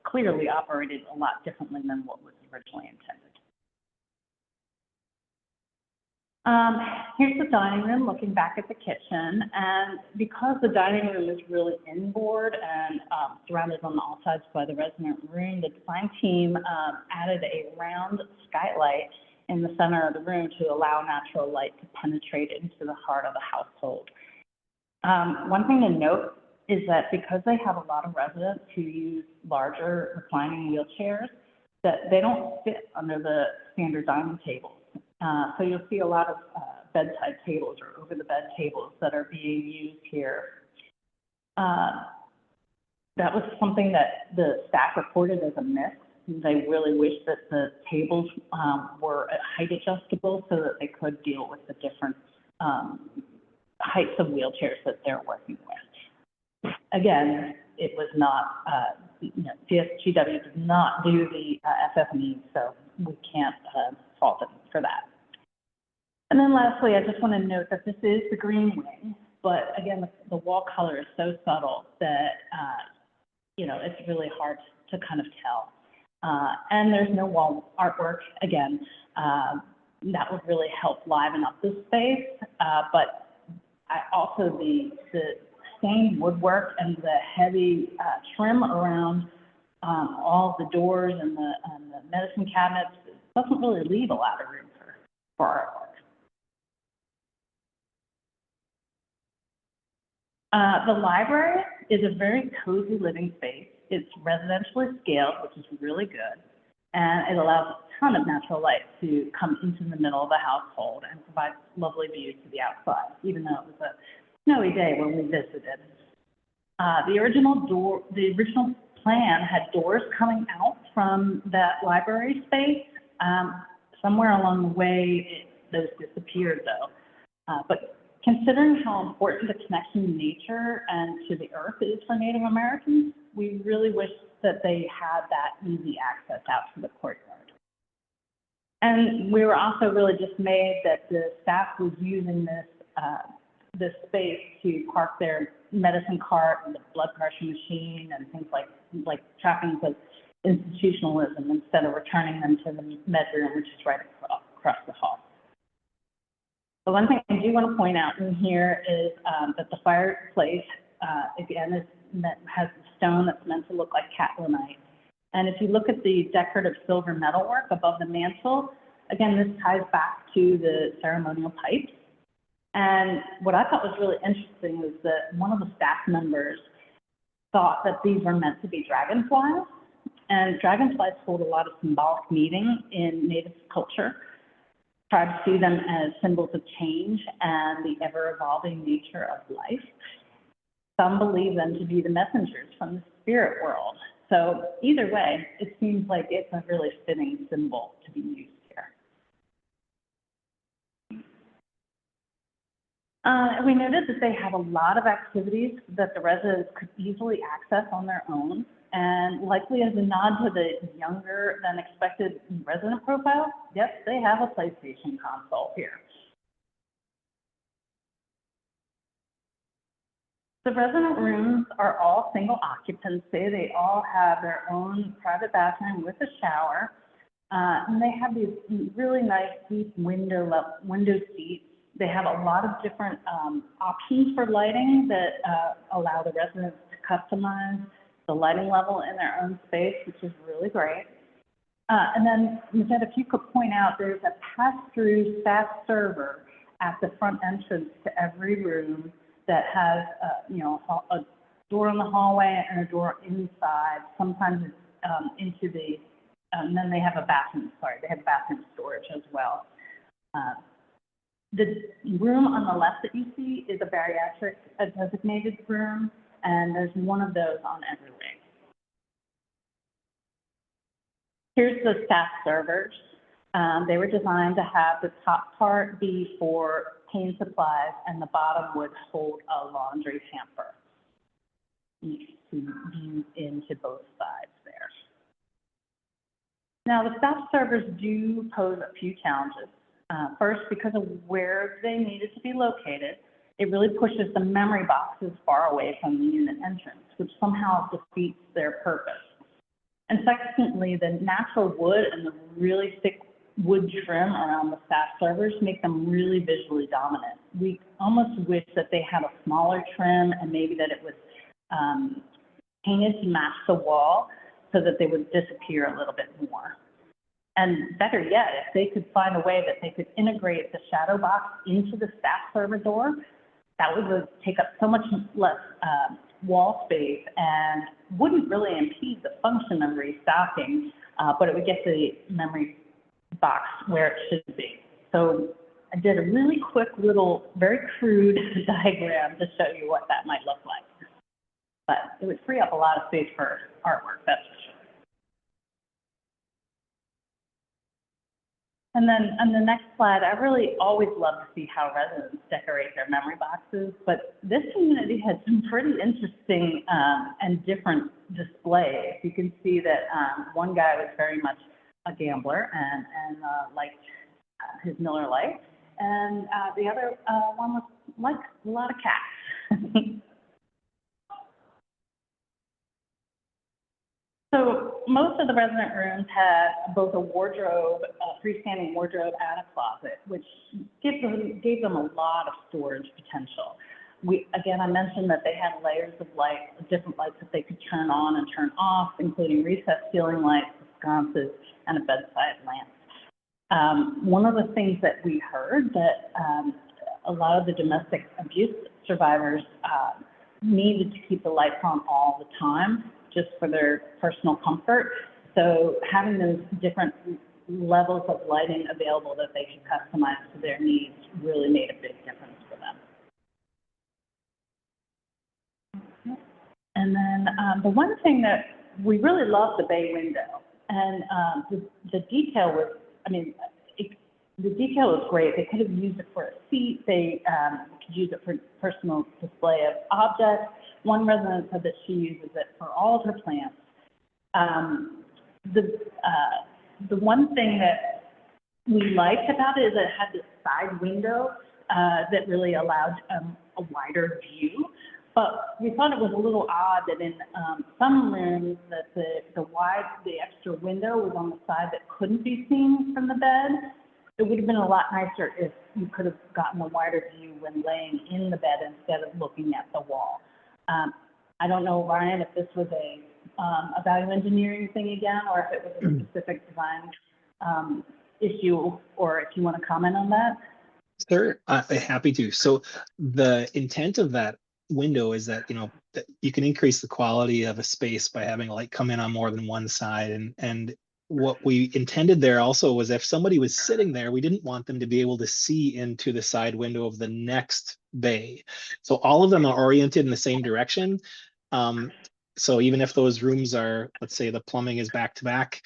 S4: clearly operated a lot differently than what was originally intended. Here's the dining room, looking back at the kitchen. And because the dining room is really inboard and surrounded on all sides by the resident room, the design team added a round skylight in the center of the room to allow natural light to penetrate into the heart of the household. One thing to note is that because they have a lot of residents who use larger reclining wheelchairs, that they don't fit under the standard dining tables. So you'll see a lot of bedside tables or over-the-bed tables that are being used here. That was something that the staff reported as a miss. They really wish that the tables were height adjustable so that they could deal with the different heights of wheelchairs that they're working with. Again, it was not, DSGW did not do the FF&E, so we can't fault them for that. And then lastly, I just want to note that this is the green wing, but again, the wall color is so subtle that, it's really hard to kind of tell. And there's no wall artwork. Again, that would really help liven up the space, but also the stained woodwork and the heavy trim around all the doors and the medicine cabinets doesn't really leave a lot of room for artwork. The library is a very cozy living space. It's residentially scaled, which is really good, and it allows a ton of natural light to come into the middle of the household and provides lovely views to the outside, even though it was a snowy day when we visited. The original plan had doors coming out from that library space. Somewhere along the way, those disappeared, though. But considering how important the connection to nature and to the earth is for Native Americans, we really wish that they had that easy access out to the courtyard. And we were also really dismayed that the staff was using this space to park their medicine cart and the blood pressure machine and things like trappings of institutionalism instead of returning them to the med room, which is right across the hall. The one thing I do want to point out in here is that the fireplace, again, has a stone that's meant to look like catlinite. And if you look at the decorative silver metalwork above the mantle, Again, this ties back to the ceremonial pipes. And what I thought was really interesting was that one of the staff members thought that these were meant to be dragonflies. And dragonflies hold a lot of symbolic meaning in Native culture. Tribes see them as symbols of change and the ever-evolving nature of life. Some believe them to be the messengers from the spirit world. So either way, it seems like it's a really fitting symbol to be used here. We noted that they have a lot of activities that the residents could easily access on their own, and likely as a nod to the younger than expected resident profile, yep, they have a PlayStation console here. The resident rooms are all single occupancy. They all have their own private bathroom with a shower, and they have these really nice deep window seats. They have a lot of different options for lighting that allow the residents to customize the lighting level in their own space, which is really great. And then, Migette, if you could point out, there's a pass-through staff server at the front entrance to every room that has, a door in the hallway and a door inside. Sometimes it's into the, and then they have a bathroom. Sorry, they have bathroom storage as well. The room on the left that you see is a bariatric designated room, and there's one of those on every wing. Here's the staff servers. They were designed to have the top part be for paint supplies, and the bottom would hold a laundry hamper. You can view into both sides there. Now, the staff servers do pose a few challenges. First, because of where they needed to be located, it really pushes the memory boxes far away from the unit entrance, which somehow defeats their purpose. And secondly, the natural wood and the really thick wood trim around the staff servers make them really visually dominant. We almost wish that they had a smaller trim and maybe that it was painted to match the wall so that they would disappear a little bit more. And better yet, if they could find a way that they could integrate the shadow box into the staff server door, that would take up so much less wall space and wouldn't really impede the function of restocking, but it would get the memory box where it should be. So I did a really quick little, very crude diagram to show you what that might look like. But it would free up a lot of space for artwork, that's for sure. And then on the next slide, I really always love to see how residents decorate their memory boxes, but this community has some pretty interesting and different displays. You can see that one guy was very much a gambler and liked his Miller Lite, and the other one was like a lot of cats. So most of the resident rooms had both a wardrobe, a freestanding wardrobe, and a closet, which gave them a lot of storage potential. Again, I mentioned that they had layers of light, different lights that they could turn on and turn off, including recessed ceiling lights, sconces, and a bedside lamp. One of the things that we heard that a lot of the domestic abuse survivors needed to keep the lights on all the time, just for their personal comfort. So having those different levels of lighting available that they could customize to their needs really made a big difference for them. And then the one thing that we really loved the bay window, and the detail was, the detail was great. They could have used it for a seat. They could use it for personal display of objects. One resident said that she uses it for all of her plants. The one thing that we liked about it is that it had this side window that really allowed a wider view. But we thought it was a little odd that in some rooms that the extra window was on the side that couldn't be seen from the bed. It would have been a lot nicer if you could have gotten a wider view when laying in the bed instead of looking at the wall. I don't know, Ryan, if this was a value engineering thing again, or if it was a specific design issue, or if you want to comment on that.
S3: Sure, happy to. So the intent of that window is that, that you can increase the quality of a space by having light come in on more than one side. And what we intended there also was if somebody was sitting there, we didn't want them to be able to see into the side window of the next bay. So all of them are oriented in the same direction. So even if those rooms are, let's say the plumbing is back to back,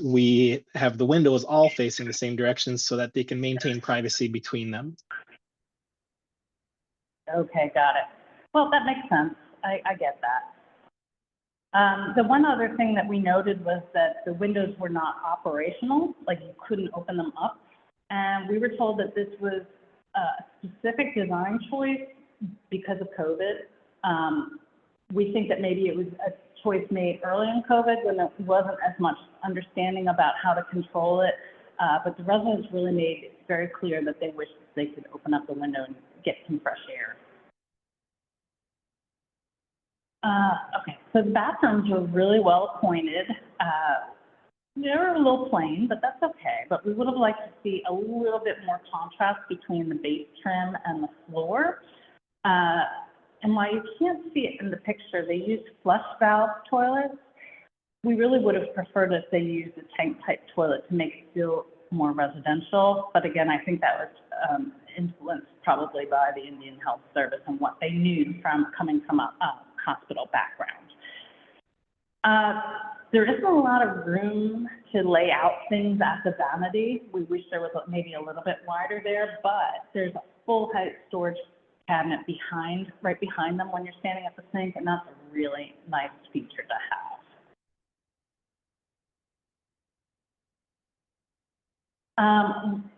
S3: we have the windows all facing the same directions so that they can maintain privacy between them.
S4: Okay, got it. Well, that makes sense. I get that. The one other thing that we noted was that the windows were not operational, like you couldn't open them up. And we were told that this was a specific design choice because of COVID. We think that maybe it was a choice made early in COVID when there wasn't as much understanding about how to control it. But the residents really made it very clear that they wished they could open up the window and get some fresh air. Okay, so the bathrooms were really well appointed. They were a little plain, but that's okay. But we would have liked to see a little bit more contrast between the base trim and the floor. And while you can't see it in the picture, they used flush valve toilets. We really would have preferred if they used a tank type toilet to make it feel more residential. But again, I think that was influenced probably by the Indian Health Service and what they knew from coming from a hospital background. There isn't a lot of room to lay out things at the vanity. We wish there was maybe a little bit wider there, but there's a full height storage cabinet right behind them when you're standing at the sink, and that's a really nice feature to have.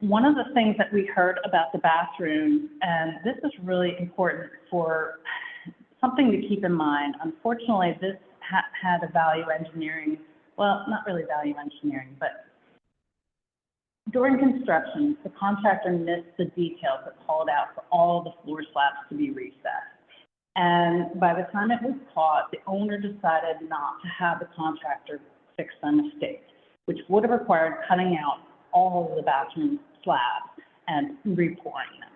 S4: One of the things that we heard about the bathroom, and this is really important for something to keep in mind. Unfortunately, this had a value engineering, well, not really value engineering, but during construction, the contractor missed the details that called out for all the floor slabs to be recessed. And by the time it was caught, the owner decided not to have the contractor fix their mistake, which would have required cutting out all of the bathroom slabs and repouring them.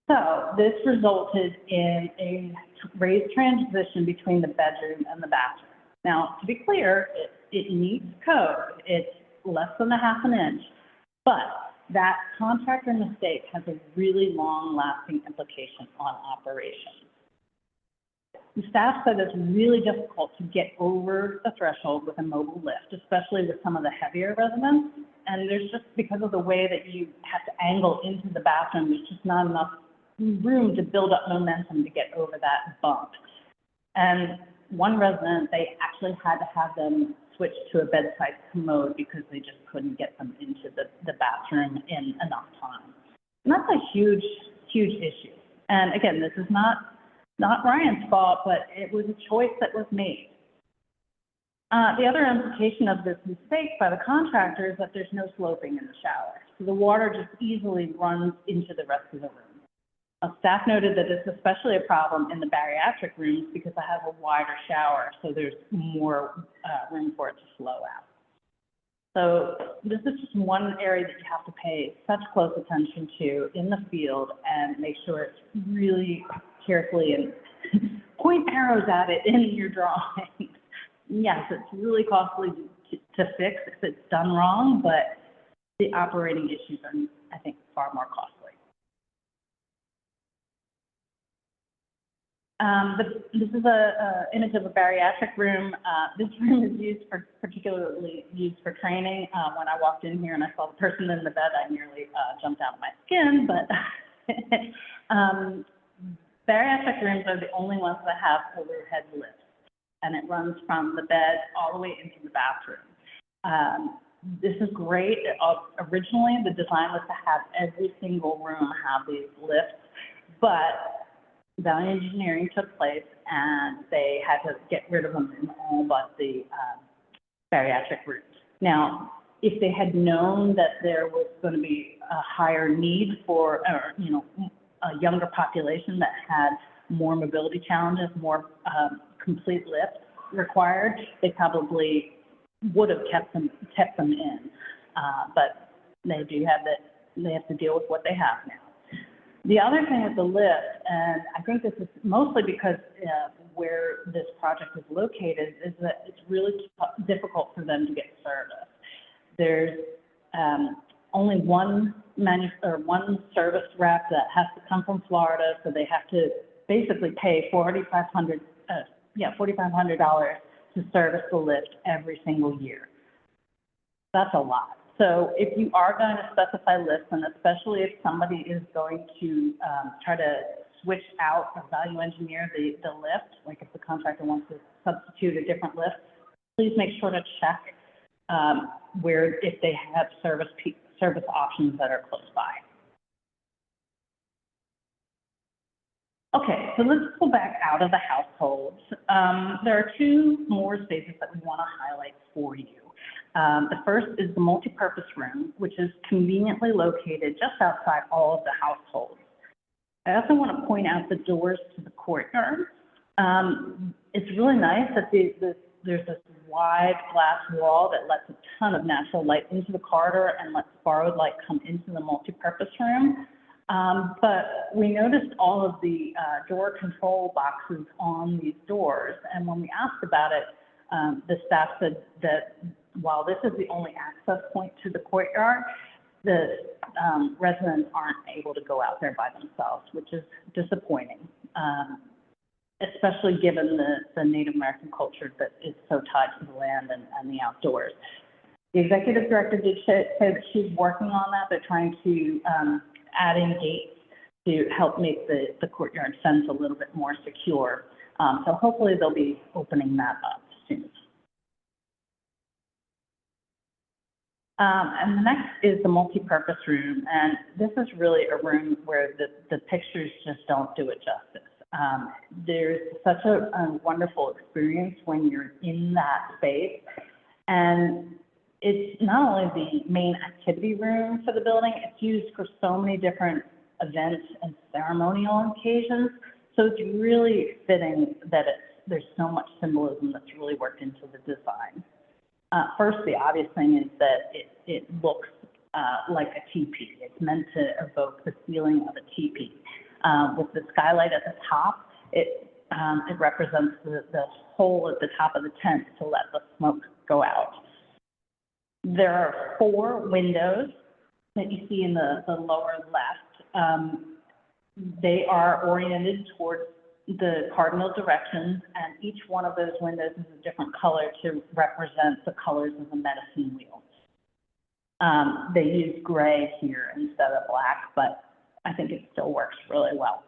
S4: So this resulted in a raised transition between the bedroom and the bathroom. Now, to be clear, it meets code. It's less than a half an inch, but that contractor mistake has a really long-lasting implication on operations. The staff said it's really difficult to get over the threshold with a mobile lift, especially with some of the heavier residents. And there's just, because of the way that you have to angle into the bathroom, there's just not enough room to build up momentum to get over that bump. And one resident, they actually had to have them switch to a bedside commode because they just couldn't get them into the bathroom in enough time. And that's a huge, huge issue. And again, this is not Ryan's fault, but it was a choice that was made. The other implication of this mistake by the contractor is that there's no sloping in the shower. So the water just easily runs into the rest of the room. Staff noted that it's especially a problem in the bariatric rooms because it has a wider shower, so there's more room for it to flow out. So this is just one area that you have to pay such close attention to in the field and make sure it's really carefully and point arrows at it in your drawings. Yes, it's really costly to fix if it's done wrong, but the operating issues are, I think, far more costly. This is a image of a bariatric room. This room is particularly used for training. When I walked in here and I saw the person in the bed, I nearly jumped out of my skin, but bariatric rooms are the only ones that have overhead lifts, and it runs from the bed all the way into the bathroom. This is great. Originally, the design was to have every single room have these lifts, but value engineering took place and they had to get rid of them in all but the bariatric rooms. Now, if they had known that there was going to be a higher need for, a younger population that had more mobility challenges, more complete lifts required, they probably would have kept them in. but they have to deal with what they have now. The other thing with the lift, and I think this is mostly because where this project is located, is that it's really difficult for them to get service. There's only one service rep that has to come from Florida, so they have to basically pay $4,500 to service the lift every single year. That's a lot. So if you are going to specify lifts, and especially if somebody is going to try to switch out or value engineer the lift, like if the contractor wants to substitute a different lift, please make sure to check if they have service options that are close by. Okay, so let's go back out of the households. There are two more spaces that we want to highlight for you. The first is the multi-purpose room, which is conveniently located just outside all of the households. I also want to point out the doors to the courtyard. It's really nice that there's this wide glass wall that lets a ton of natural light into the corridor and lets borrowed light come into the multi-purpose room. But we noticed all of the door control boxes on these doors, and when we asked about it, the staff said that while this is the only access point to the courtyard, the residents aren't able to go out there by themselves, which is disappointing, especially given the Native American culture that is so tied to the land and the outdoors. The executive director did say that she's working on that. They're trying to add in gates to help make the courtyard fence a little bit more secure. So hopefully they'll be opening that up soon. And the next is the multi-purpose room, and this is really a room where the pictures just don't do it justice. There's such a wonderful experience when you're in that space, and it's not only the main activity room for the building, it's used for so many different events and ceremonial occasions, so it's really fitting that there's so much symbolism that's really worked into the design. First, the obvious thing is that it looks like a teepee. It's meant to evoke the feeling of a teepee. With the skylight at the top, it represents the hole at the top of the tent to let the smoke go out. There are 4 windows that you see in the lower left. They are oriented towards the cardinal directions, and each one of those windows is a different color to represent the colors of the medicine wheel. They use gray here instead of black, but I think it still works really well.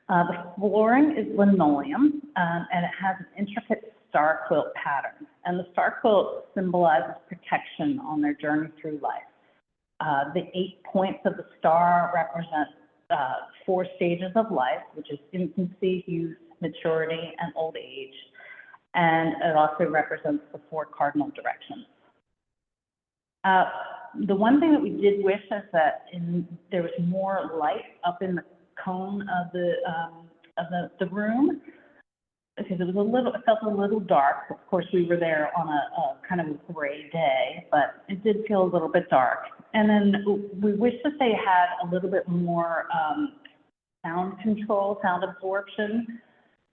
S4: The flooring is linoleum, and it has an intricate star quilt pattern, and the star quilt symbolizes protection on their journey through life. The 8 points of the star represent 4 stages of life, which is infancy, youth, maturity, and old age. And it also represents the 4 cardinal directions. The one thing that we did wish is that there was more light up in the cone of the room, because it felt a little dark. Of course, we were there on a kind of a gray day, but it did feel a little bit dark. And then we wish that they had a little bit more sound control, sound absorption.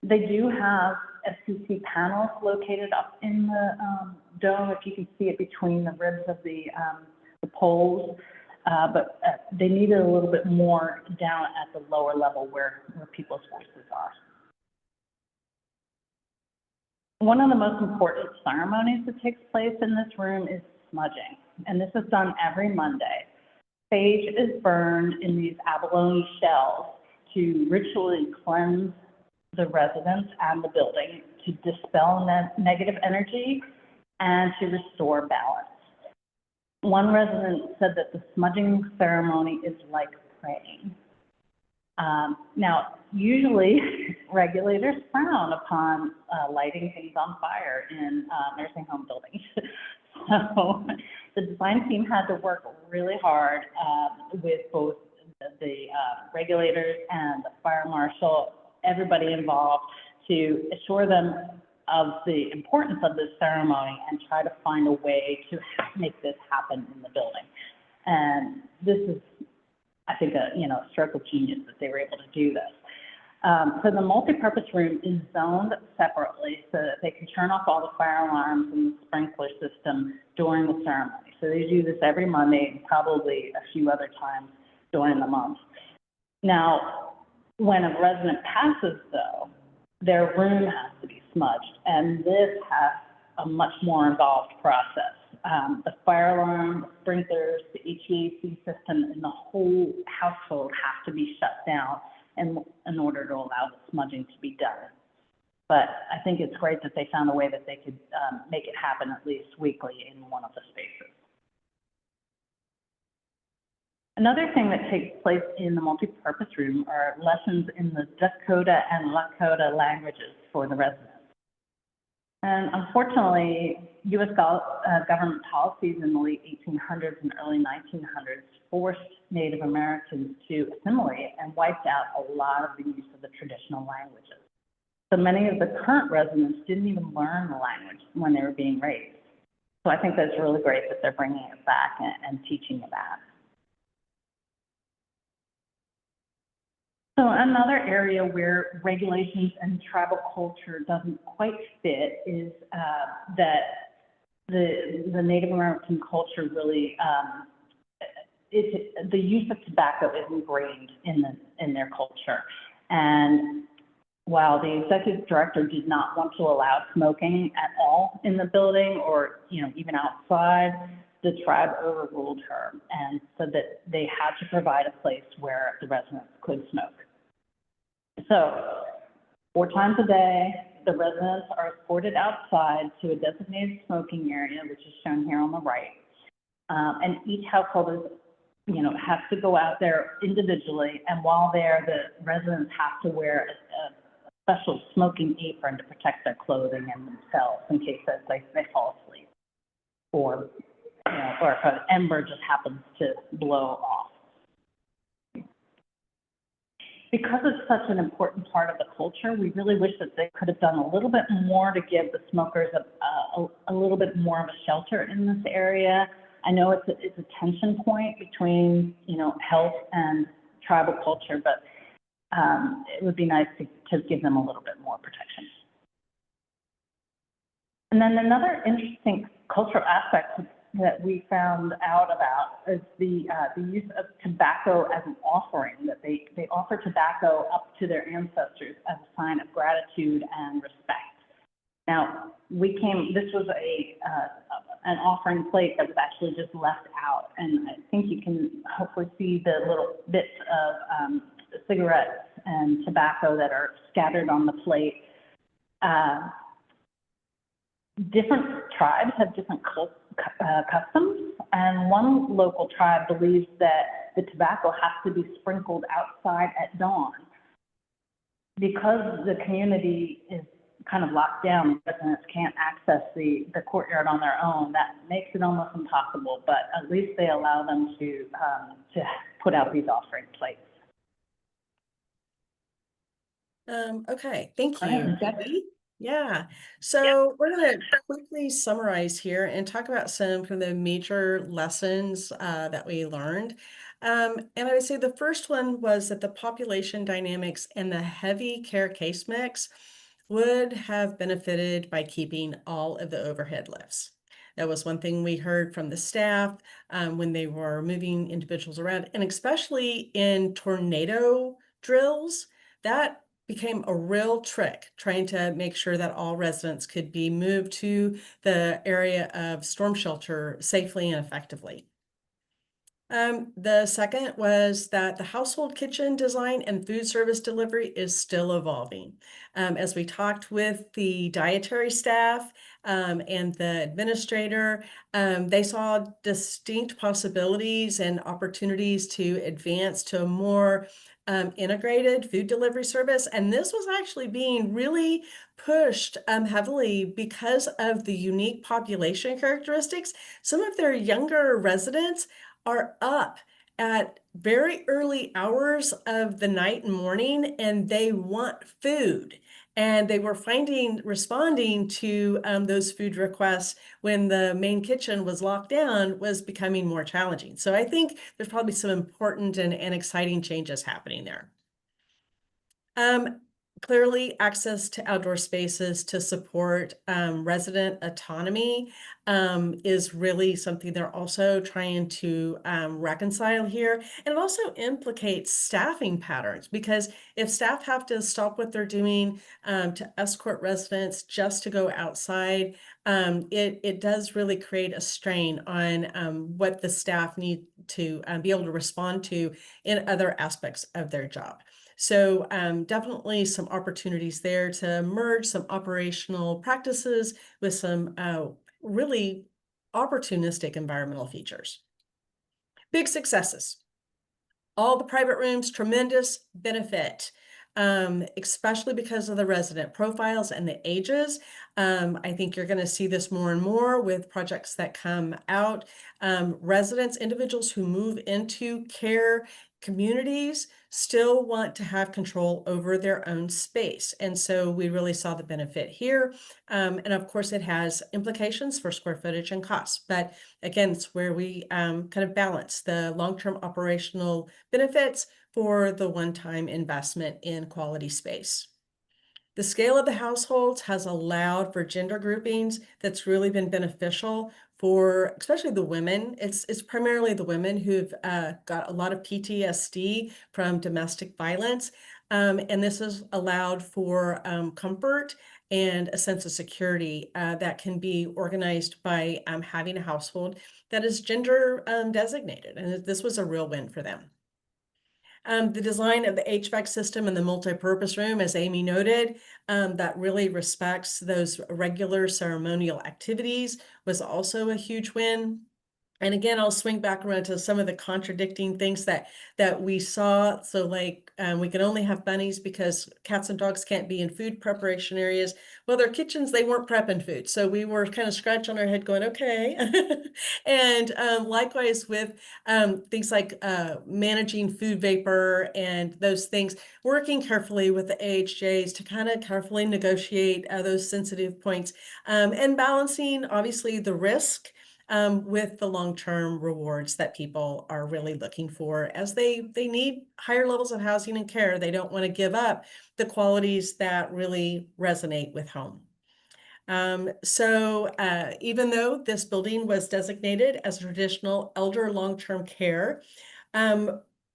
S4: They do have SCC panels located up in the dome, if you can see it between the ribs of the poles, but they needed a little bit more down at the lower level where people's voices are. One of the most important ceremonies that takes place in this room is smudging, and this is done every Monday. Sage is burned in these abalone shells to ritually cleanse the residents and the building, to dispel negative energy and to restore balance. One resident said that the smudging ceremony is like praying. Now, usually regulators frown upon lighting things on fire in nursing home buildings. So the design team had to work really hard with both the regulators and the fire marshal, everybody involved, to assure them of the importance of this ceremony and try to find a way to make this happen in the building. And this is, I think, a stroke of genius that they were able to do this. So the multipurpose room is zoned separately so that they can turn off all the fire alarms and the sprinkler system during the ceremony. So they do this every Monday and probably a few other times during the month. Now, when a resident passes, though, their room has to be smudged, and this has a much more involved process. The fire alarm, the sprinklers, the HVAC system, and the whole household have to be shut down in order to allow the smudging to be done. But I think it's great that they found a way that they could make it happen at least weekly in one of the spaces. Another thing that takes place in the multipurpose room are lessons in the Dakota and Lakota languages for the residents. And unfortunately, U.S. government policies in the late 1800s and early 1900s forced Native Americans to assimilate and wiped out a lot of the use of the traditional languages. So many of the current residents didn't even learn the language when they were being raised. So I think that's really great that they're bringing it back and teaching it back. So another area where regulations and tribal culture doesn't quite fit is that the Native American culture really, the use of tobacco is ingrained in their culture. And while the executive director did not want to allow smoking at all in the building or even outside, the tribe overruled her, and so that they had to provide a place where the residents could smoke. So 4 times a day, the residents are escorted outside to a designated smoking area, which is shown here on the right. And each household is, has to go out there individually, and while there, the residents have to wear a special smoking apron to protect their clothing and themselves in case they fall asleep, or or if an ember just happens to blow off. Because it's such an important part of the culture, we really wish that they could have done a little bit more to give the smokers a little bit more of a shelter in this area. I know it's a tension point between, health and tribal culture, but it would be nice to give them a little bit more protection. And then another interesting cultural aspect that we found out about is the use of tobacco as an offering, that they offer tobacco up to their ancestors as a sign of gratitude and respect. Now, this was an offering plate that was actually just left out, and I think you can hopefully see the little bits of cigarettes and tobacco that are scattered on the plate. Different tribes have different customs, and one local tribe believes that the tobacco has to be sprinkled outside at dawn. Because the community is kind of locked down, residents can't access the courtyard on their own, that makes it almost impossible, but at least they allow them to put out these offering plates.
S2: Okay, thank you.
S4: Right,
S2: Debbie. Yeah, so we're going to quickly summarize here and talk about some of the major lessons that we learned. And I would say the first one was that the population dynamics and the heavy care case mix would have benefited by keeping all of the overhead lifts. That was one thing we heard from the staff when they were moving individuals around, and especially in tornado drills, that became a real trick, trying to make sure that all residents could be moved to the area of storm shelter safely and effectively. The second was that the household kitchen design and food service delivery is still evolving. As we talked with the dietary staff and the administrator, they saw distinct possibilities and opportunities to advance to a more integrated food delivery service. And this was actually being really pushed heavily because of the unique population characteristics. Some of their younger residents are up at very early hours of the night and morning, and they want food. And they were responding to those food requests when the main kitchen was locked down was becoming more challenging. So I think there's probably some important and exciting changes happening there. Clearly, access to outdoor spaces to support resident autonomy is really something they're also trying to reconcile here. And it also implicates staffing patterns, because if staff have to stop what they're doing to escort residents just to go outside, it does really create a strain on what the staff need to be able to respond to in other aspects of their job. So definitely some opportunities there to merge some operational practices with some really opportunistic environmental features. Big successes. All the private rooms, tremendous benefit, especially because of the resident profiles and the ages. I think you're going to see this more and more with projects that come out. Residents, individuals who move into care communities still want to have control over their own space. And so we really saw the benefit here. And of course, it has implications for square footage and costs. But again, it's where we kind of balance the long-term operational benefits for the one-time investment in quality space. The scale of the households has allowed for gender groupings that's really been beneficial for especially the women. It's primarily the women who've got a lot of PTSD from domestic violence. And this has allowed for comfort and a sense of security that can be organized by having a household that is gender designated. And this was a real win for them. The design of the HVAC system and the multi-purpose room, as Amy noted, that really respects those regular ceremonial activities, was also a huge win. And again, I'll swing back around to some of the contradicting things that we saw. So like we can only have bunnies because cats and dogs can't be in food preparation areas. Well, their kitchens, they weren't prepping food. So we were kind of scratching our head going, okay. And likewise with things like managing food vapor and those things, working carefully with the AHJs to kind of carefully negotiate those sensitive points and balancing obviously the risk with the long-term rewards that people are really looking for as they need higher levels of housing and care. They don't want to give up the qualities that really resonate with home. So even though this building was designated as traditional elder long-term care,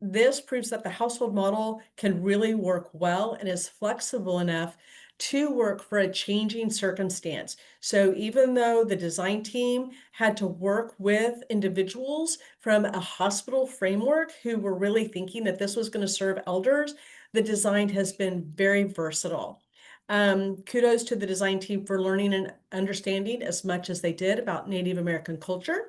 S2: this proves that the household model can really work well and is flexible enough to work for a changing circumstance. So even though the design team had to work with individuals from a hospital framework who were really thinking that this was going to serve elders, the design has been very versatile. Kudos to the design team for learning and understanding as much as they did about Native American culture.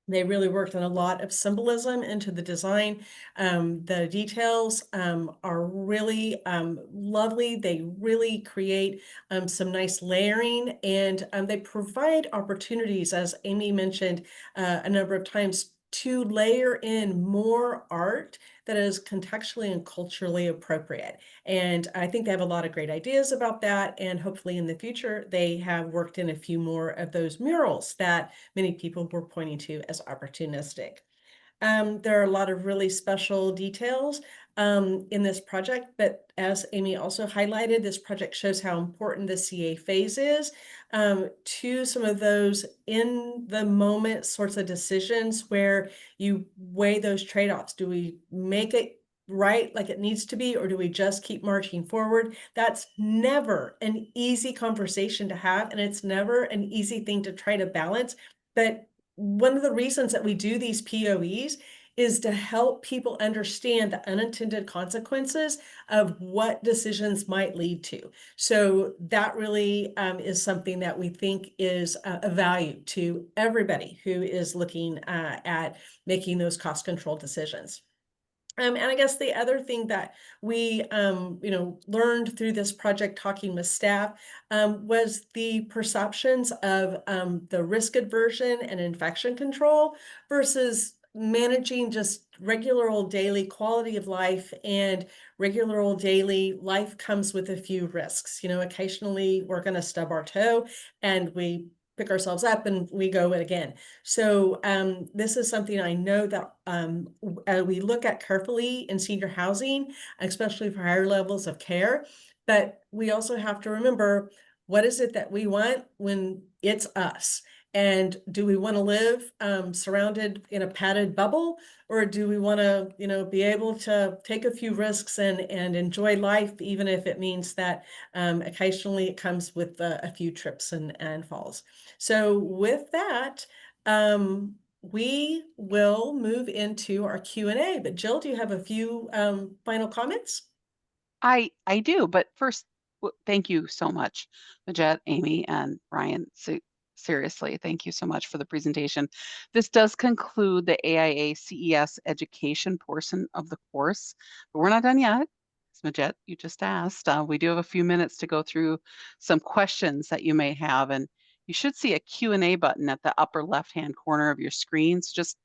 S2: They really worked on a lot of symbolism into the design. The details are really lovely. They really create some nice layering, and they provide opportunities, as Amy mentioned a number of times, to layer in more art that is contextually and culturally appropriate. And I think they have a lot of great ideas about that. And hopefully in the future, they have worked in a few more of those murals that many people were pointing to as opportunistic. There are a lot of really special details in this project, but as Amy also highlighted, this project shows how important the CA phase is to some of those in the moment sorts of decisions where you weigh those trade-offs. Do we make it right like it needs to be, or do we just keep marching forward? That's never an easy conversation to have, and it's never an easy thing to try to balance. But one of the reasons that we do these POEs is to help people understand the unintended consequences of what decisions might lead to. So that really is something that we think is a value to everybody who is looking at making those cost control decisions. And I guess the other thing that we, learned through this project talking with staff was the perceptions of the risk aversion and infection control versus managing just regular old daily quality of life, and regular old daily life comes with a few risks. You know, occasionally we're going to stub our toe and we pick ourselves up and we go it again. So this is something I know that we look at carefully in senior housing, especially for higher levels of care. But we also have to remember, what is it that we want when it's us? And do we want to live surrounded in a padded bubble, or do we want to, you know, be able to take a few risks and enjoy life, even if it means that occasionally it comes with a few trips and falls. So with that, we will move into our Q&A. But Jill, do you have a few final comments?
S1: I do, but first, thank you so much, Migette, Amy, and Ryan. So, seriously, thank you so much for the presentation. This does conclude the AIA CES education portion of the course, but we're not done yet. As Migette, you just asked. We do have a few minutes to go through some questions that you may have, and you should see a Q&A button at the upper left-hand corner of your screen. So just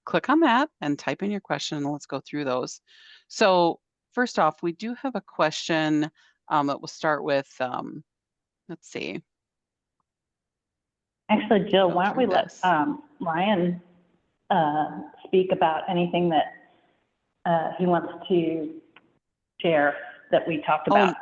S1: click on that and type in your question, and let's go through those. So first off, we do have a question that we'll start with, let's see.
S4: Actually, Jill,
S1: Go
S4: why don't we
S1: through
S4: let
S1: this.
S4: Ryan speak about anything that he wants to share that we talked about.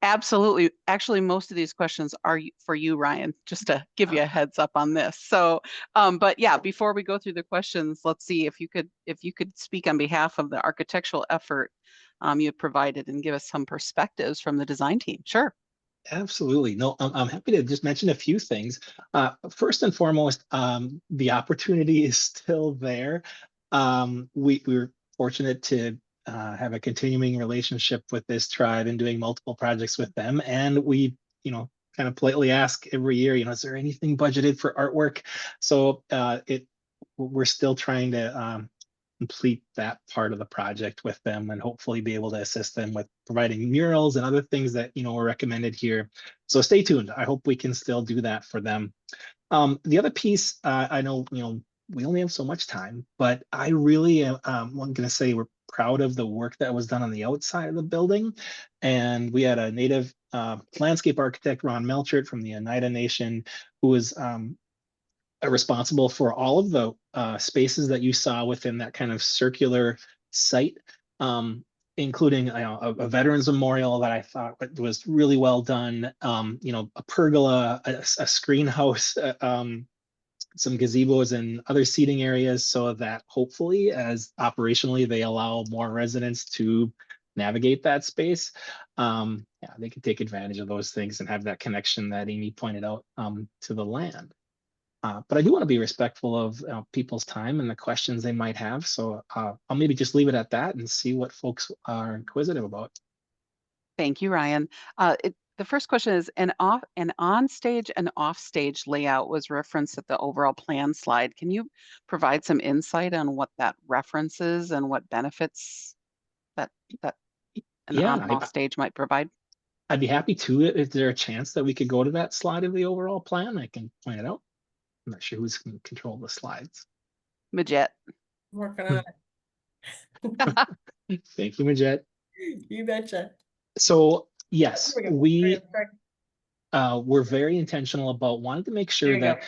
S1: Absolutely. Actually, most of these questions are for you, Ryan, just to give you a heads up on this. So, but yeah, before we go through the questions, let's see if you could speak on behalf of the architectural effort you have provided and give us some perspectives from the design team. Sure.
S3: Absolutely. No, I'm happy to just mention a few things. First and foremost, the opportunity is still there. We're fortunate to have a continuing relationship with this tribe and doing multiple projects with them. And we, kind of politely ask every year, is there anything budgeted for artwork? So we're still trying to complete that part of the project with them, and hopefully be able to assist them with providing murals and other things that were recommended here. So stay tuned. I hope we can still do that for them. The other piece, I know we only have so much time, but I really am going to say we're proud of the work that was done on the outside of the building. And we had a native landscape architect, Ron Melchert from the Oneida Nation, who was responsible for all of the spaces that you saw within that kind of circular site, including a veterans memorial that I thought was really well done, a pergola, a screen house, some gazebos and other seating areas, so that hopefully, as operationally they allow more residents to navigate that space, they can take advantage of those things and have that connection that Amy pointed out to the land. But I do want to be respectful of people's time and the questions they might have. So I'll maybe just leave it at that and see what folks are inquisitive about.
S1: Thank you, Ryan. The first question is, an on-stage and off-stage layout was referenced at the overall plan slide. Can you provide some insight on what that references and what benefits that an on and off stage might provide?
S3: I'd be happy to. Is there a chance that we could go to that slide of the overall plan? I can point it out. I'm not sure who's going to control the slides.
S1: Migette.
S2: Working on
S3: it. Thank you, Migette.
S2: You betcha.
S3: So yes, we're very intentional about wanting to make sure that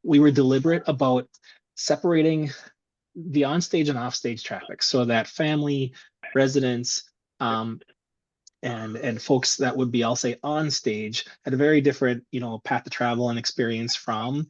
S3: we were deliberate about separating the onstage and offstage traffic, so that family, residents, and folks that would be, I'll say, on stage had a very different, path to travel and experience from,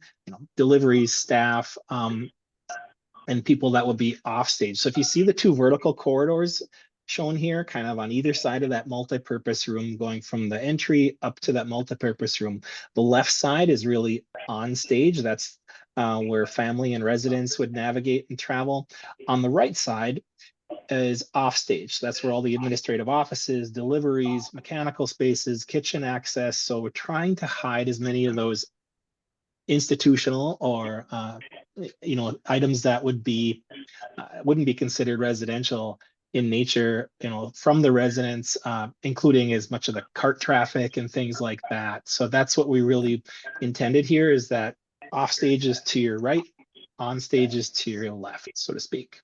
S3: deliveries, staff, and people that would be off stage. So if you see the two vertical corridors shown here, kind of on either side of that multi-purpose room, going from the entry up to that multi-purpose room, the left side is really on stage. That's where family and residents would navigate and travel. On the right side is off stage. That's where all the administrative offices, deliveries, mechanical spaces, kitchen access. So we're trying to hide as many of those institutional or items that would be wouldn't be considered residential in nature, from the residents, including as much of the cart traffic and things like that. So that's what we really intended here, is that off stage is to your right, on stages to your left, so to speak.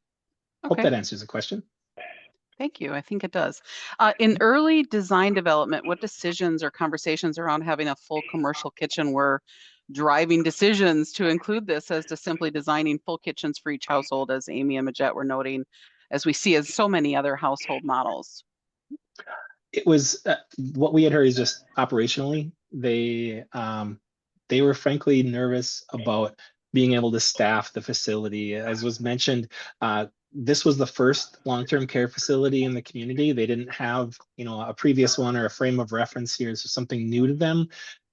S3: Hope
S1: Okay.
S3: that answers the question.
S1: Thank you. I think it does. In early design development, what decisions or conversations around having a full commercial kitchen were driving decisions to include this as to simply designing full kitchens for each household, as Amy and Migette were noting, as we see as so many other household models?
S3: It was what we had heard is just operationally, they were frankly nervous about being able to staff the facility. As was mentioned, this was the first long-term care facility in the community. They didn't have, a previous one or a frame of reference here. So something new to them.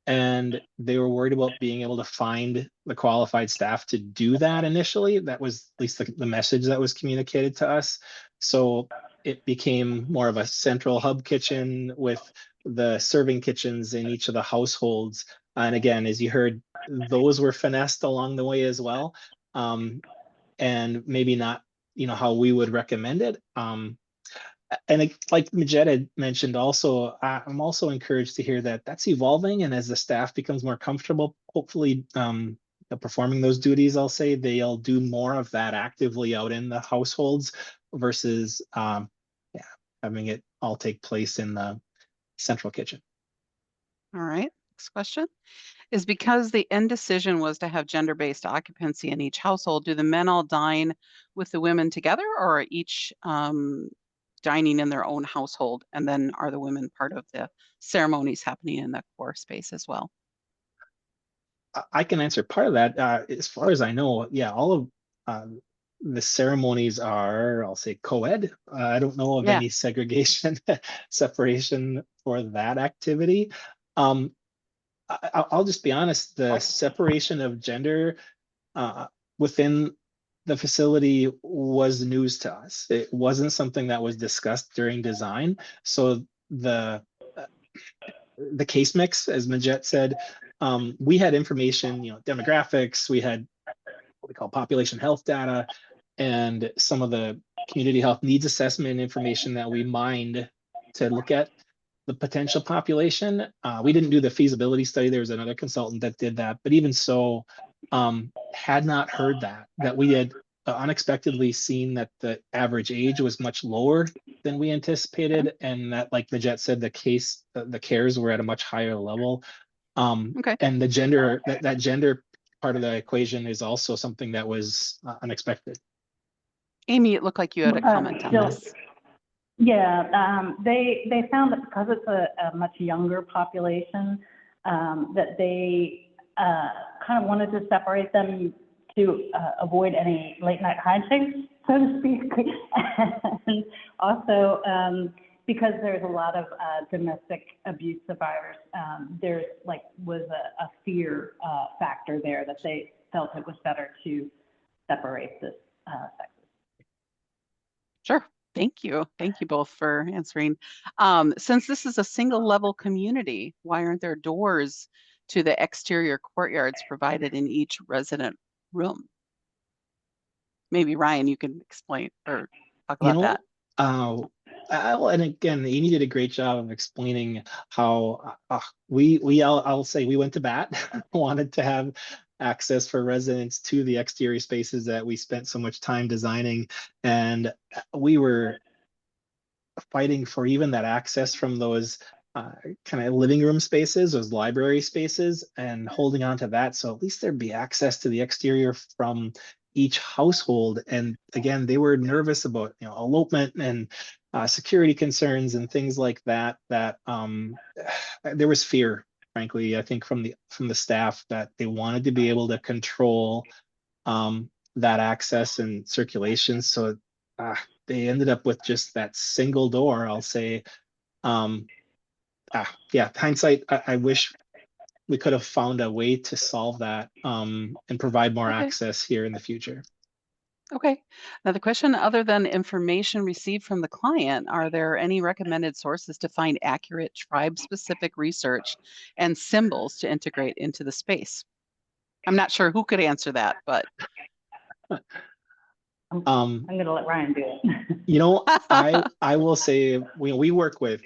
S3: And they were worried about being able to find the qualified staff to do that initially. That was at least the message that was communicated to us. So it became more of a central hub kitchen with the serving kitchens in each of the households. And again, as you heard, those were finessed along the way as well. And maybe not, how we would recommend it. Like Migette had mentioned also, I'm also encouraged to hear that that's evolving. And as the staff becomes more comfortable, hopefully performing those duties, I'll say they'll do more of that actively out in the households versus having it all take place in the central kitchen.
S1: All right. Next question is, because the end decision was to have gender-based occupancy in each household, do the men all dine with the women together, or are each dining in their own household? And then are the women part of the ceremonies happening in the core space as well?
S3: I can answer part of that. As far as I know, all of the ceremonies are, I'll say, co-ed. I don't know of any segregation, separation for that activity. I'll just be honest, the separation of gender within the facility was news to us. It wasn't something that was discussed during design. So the case mix, as Migette said, we had information, demographics, we had what we call population health data, and some of the community health needs assessment information that we mined to look at the potential population. We didn't do the feasibility study. There was another consultant that did that, but even so, had not heard that we had unexpectedly seen that the average age was much lower than we anticipated, and that, like Migette said, the cares were at a much higher level. And the gender, that gender part of the equation is also something that was unexpected.
S1: Amy, it looked like you had a comment on this.
S4: Yeah, they found that because it's a much younger population, that they kind of wanted to separate them to avoid any late night hijinks, so to speak. And also, because there's a lot of domestic abuse survivors, there was a fear factor there that they felt it was better to separate the sexes.
S1: Sure. Thank you. Thank you both for answering. Since this is a single level community, why aren't there doors to the exterior courtyards provided in each resident room? Maybe Ryan, you can explain or talk about that.
S3: And again, Amy did a great job of explaining how I'll say we went to bat, wanted to have access for residents to the exterior spaces that we spent so much time designing. And we were fighting for even that access from those kind of living room spaces, those library spaces, and holding on to that. So at least there'd be access to the exterior from each household. And again, they were nervous about, elopement and security concerns and things like that, there was fear, frankly, I think from the staff, that they wanted to be able to control that access and circulation. So they ended up with just that single door, I'll say. Hindsight, I wish we could have found a way to solve that and provide more access here in the future.
S1: Okay. Now the question, other than information received from the client, are there any recommended sources to find accurate tribe-specific research and symbols to integrate into the space? I'm not sure who could answer that, but
S4: I'm going to let Ryan do it.
S3: I will say we work with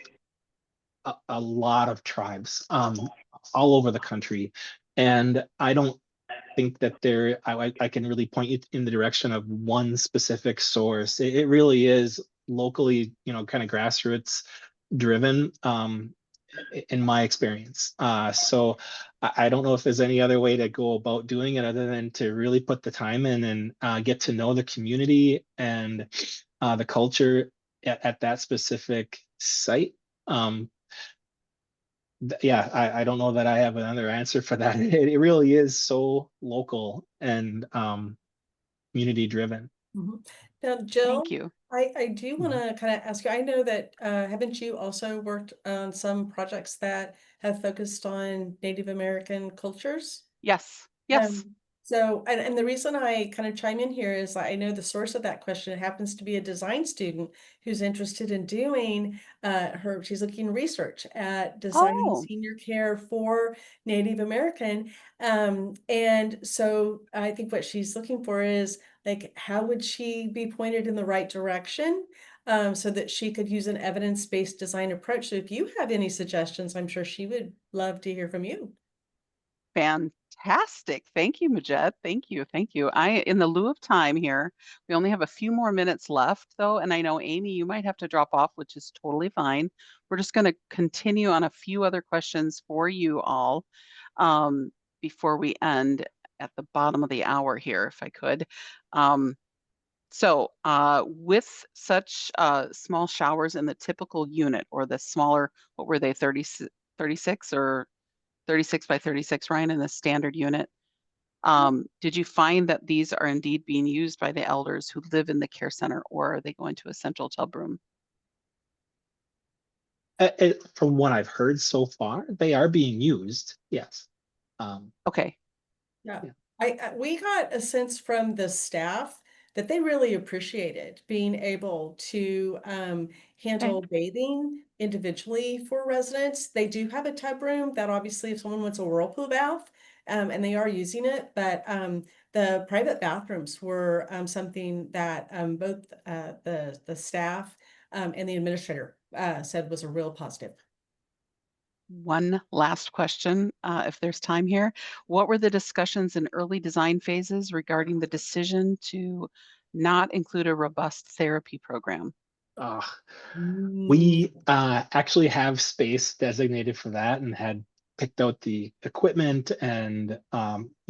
S3: a lot of tribes all over the country, and I don't think that I can really point you in the direction of one specific source. It really is locally, kind of grassroots driven, in my experience. So I don't know if there's any other way to go about doing it other than to really put the time in and get to know the community and the culture at that specific site. Yeah, I don't know that I have another answer for that. It really is so local and community driven.
S2: Mhm. Now, Jill,
S1: Thank you.
S2: I do want to kind of ask you, I know that haven't you also worked on some projects that have focused on Native American cultures?
S1: Yes. Yes.
S2: So, and the reason I kind of chime in here is I know the source of that question. It happens to be a design student who's interested in doing she's looking research at designing
S1: Oh,
S2: senior care for Native American. And so I think what she's looking for is like, how would she be pointed in the right direction? So that she could use an evidence-based design approach. So if you have any suggestions, I'm sure she would love to hear from you.
S1: fantastic. Thank you, Migette. Thank you. Thank you. In the lieu of time here, we only have a few more minutes left though. And I know Amy, you might have to drop off, which is totally fine. We're just going to continue on a few other questions for you all before we end at the bottom of the hour here, if I could. With such small showers in the typical unit or the smaller, what were they, 36 or 36 by 36, Ryan, in the standard unit. Did you find that these are indeed being used by the elders who live in the care center, or are they going to a central tub room?
S3: From what I've heard so far, they are being used. Yes.
S1: Okay.
S2: Yeah.
S3: Yeah.
S2: We got a sense from the staff that they really appreciated being able to handle bathing individually for residents. They do have a tub room that obviously if someone wants a whirlpool bath, and they are using it, but the private bathrooms were something that both the staff and the administrator said was a real positive.
S1: One last question, if there's time here. What were the discussions in early design phases regarding the decision to not include a robust therapy program?
S3: Uh,
S2: Mm.
S3: we actually have space designated for that and had picked out the equipment and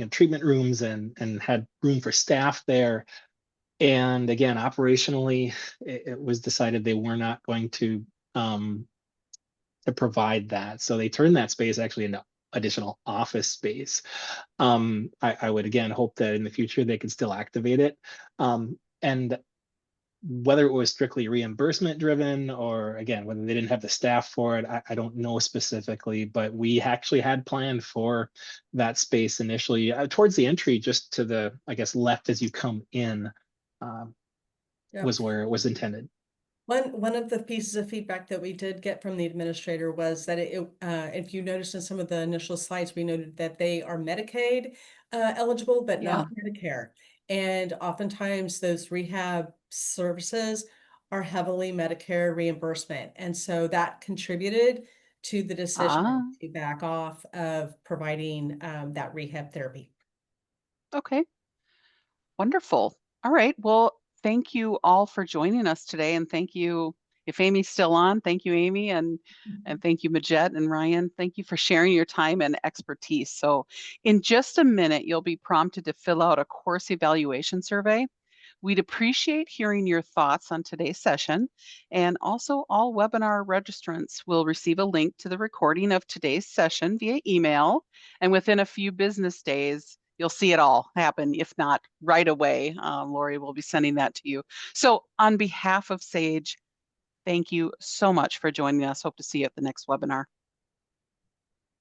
S3: treatment rooms and had room for staff there. And again, operationally, it was decided they were not going to provide that. So they turned that space actually into additional office space. I would again hope that in the future they can still activate it. And whether it was strictly reimbursement driven or again, whether they didn't have the staff for it, I don't know specifically, but we actually had planned for that space initially towards the entry, just to the, I guess, left as you come in,
S2: Yeah.
S3: was where it was intended.
S2: One of the pieces of feedback that we did get from the administrator was that if you noticed in some of the initial slides, we noted that they are Medicaid eligible, but
S1: Yeah.
S2: not Medicare. And oftentimes those rehab services are heavily Medicare reimbursement. And so that contributed to the decision to back off of providing that rehab therapy.
S1: Okay. Wonderful. All right. Well, thank you all for joining us today. And thank you, if Amy's still on, thank you, Amy, and thank you, Migette and Ryan. Thank you for sharing your time and expertise. So in just a minute, you'll be prompted to fill out a course evaluation survey. We'd appreciate hearing your thoughts on today's session. And also all webinar registrants will receive a link to the recording of today's session via email. And within a few business days, you'll see it all happen, if not right away. Lori will be sending that to you. So on behalf of SAGE, thank you so much for joining us. Hope to see you at the next webinar.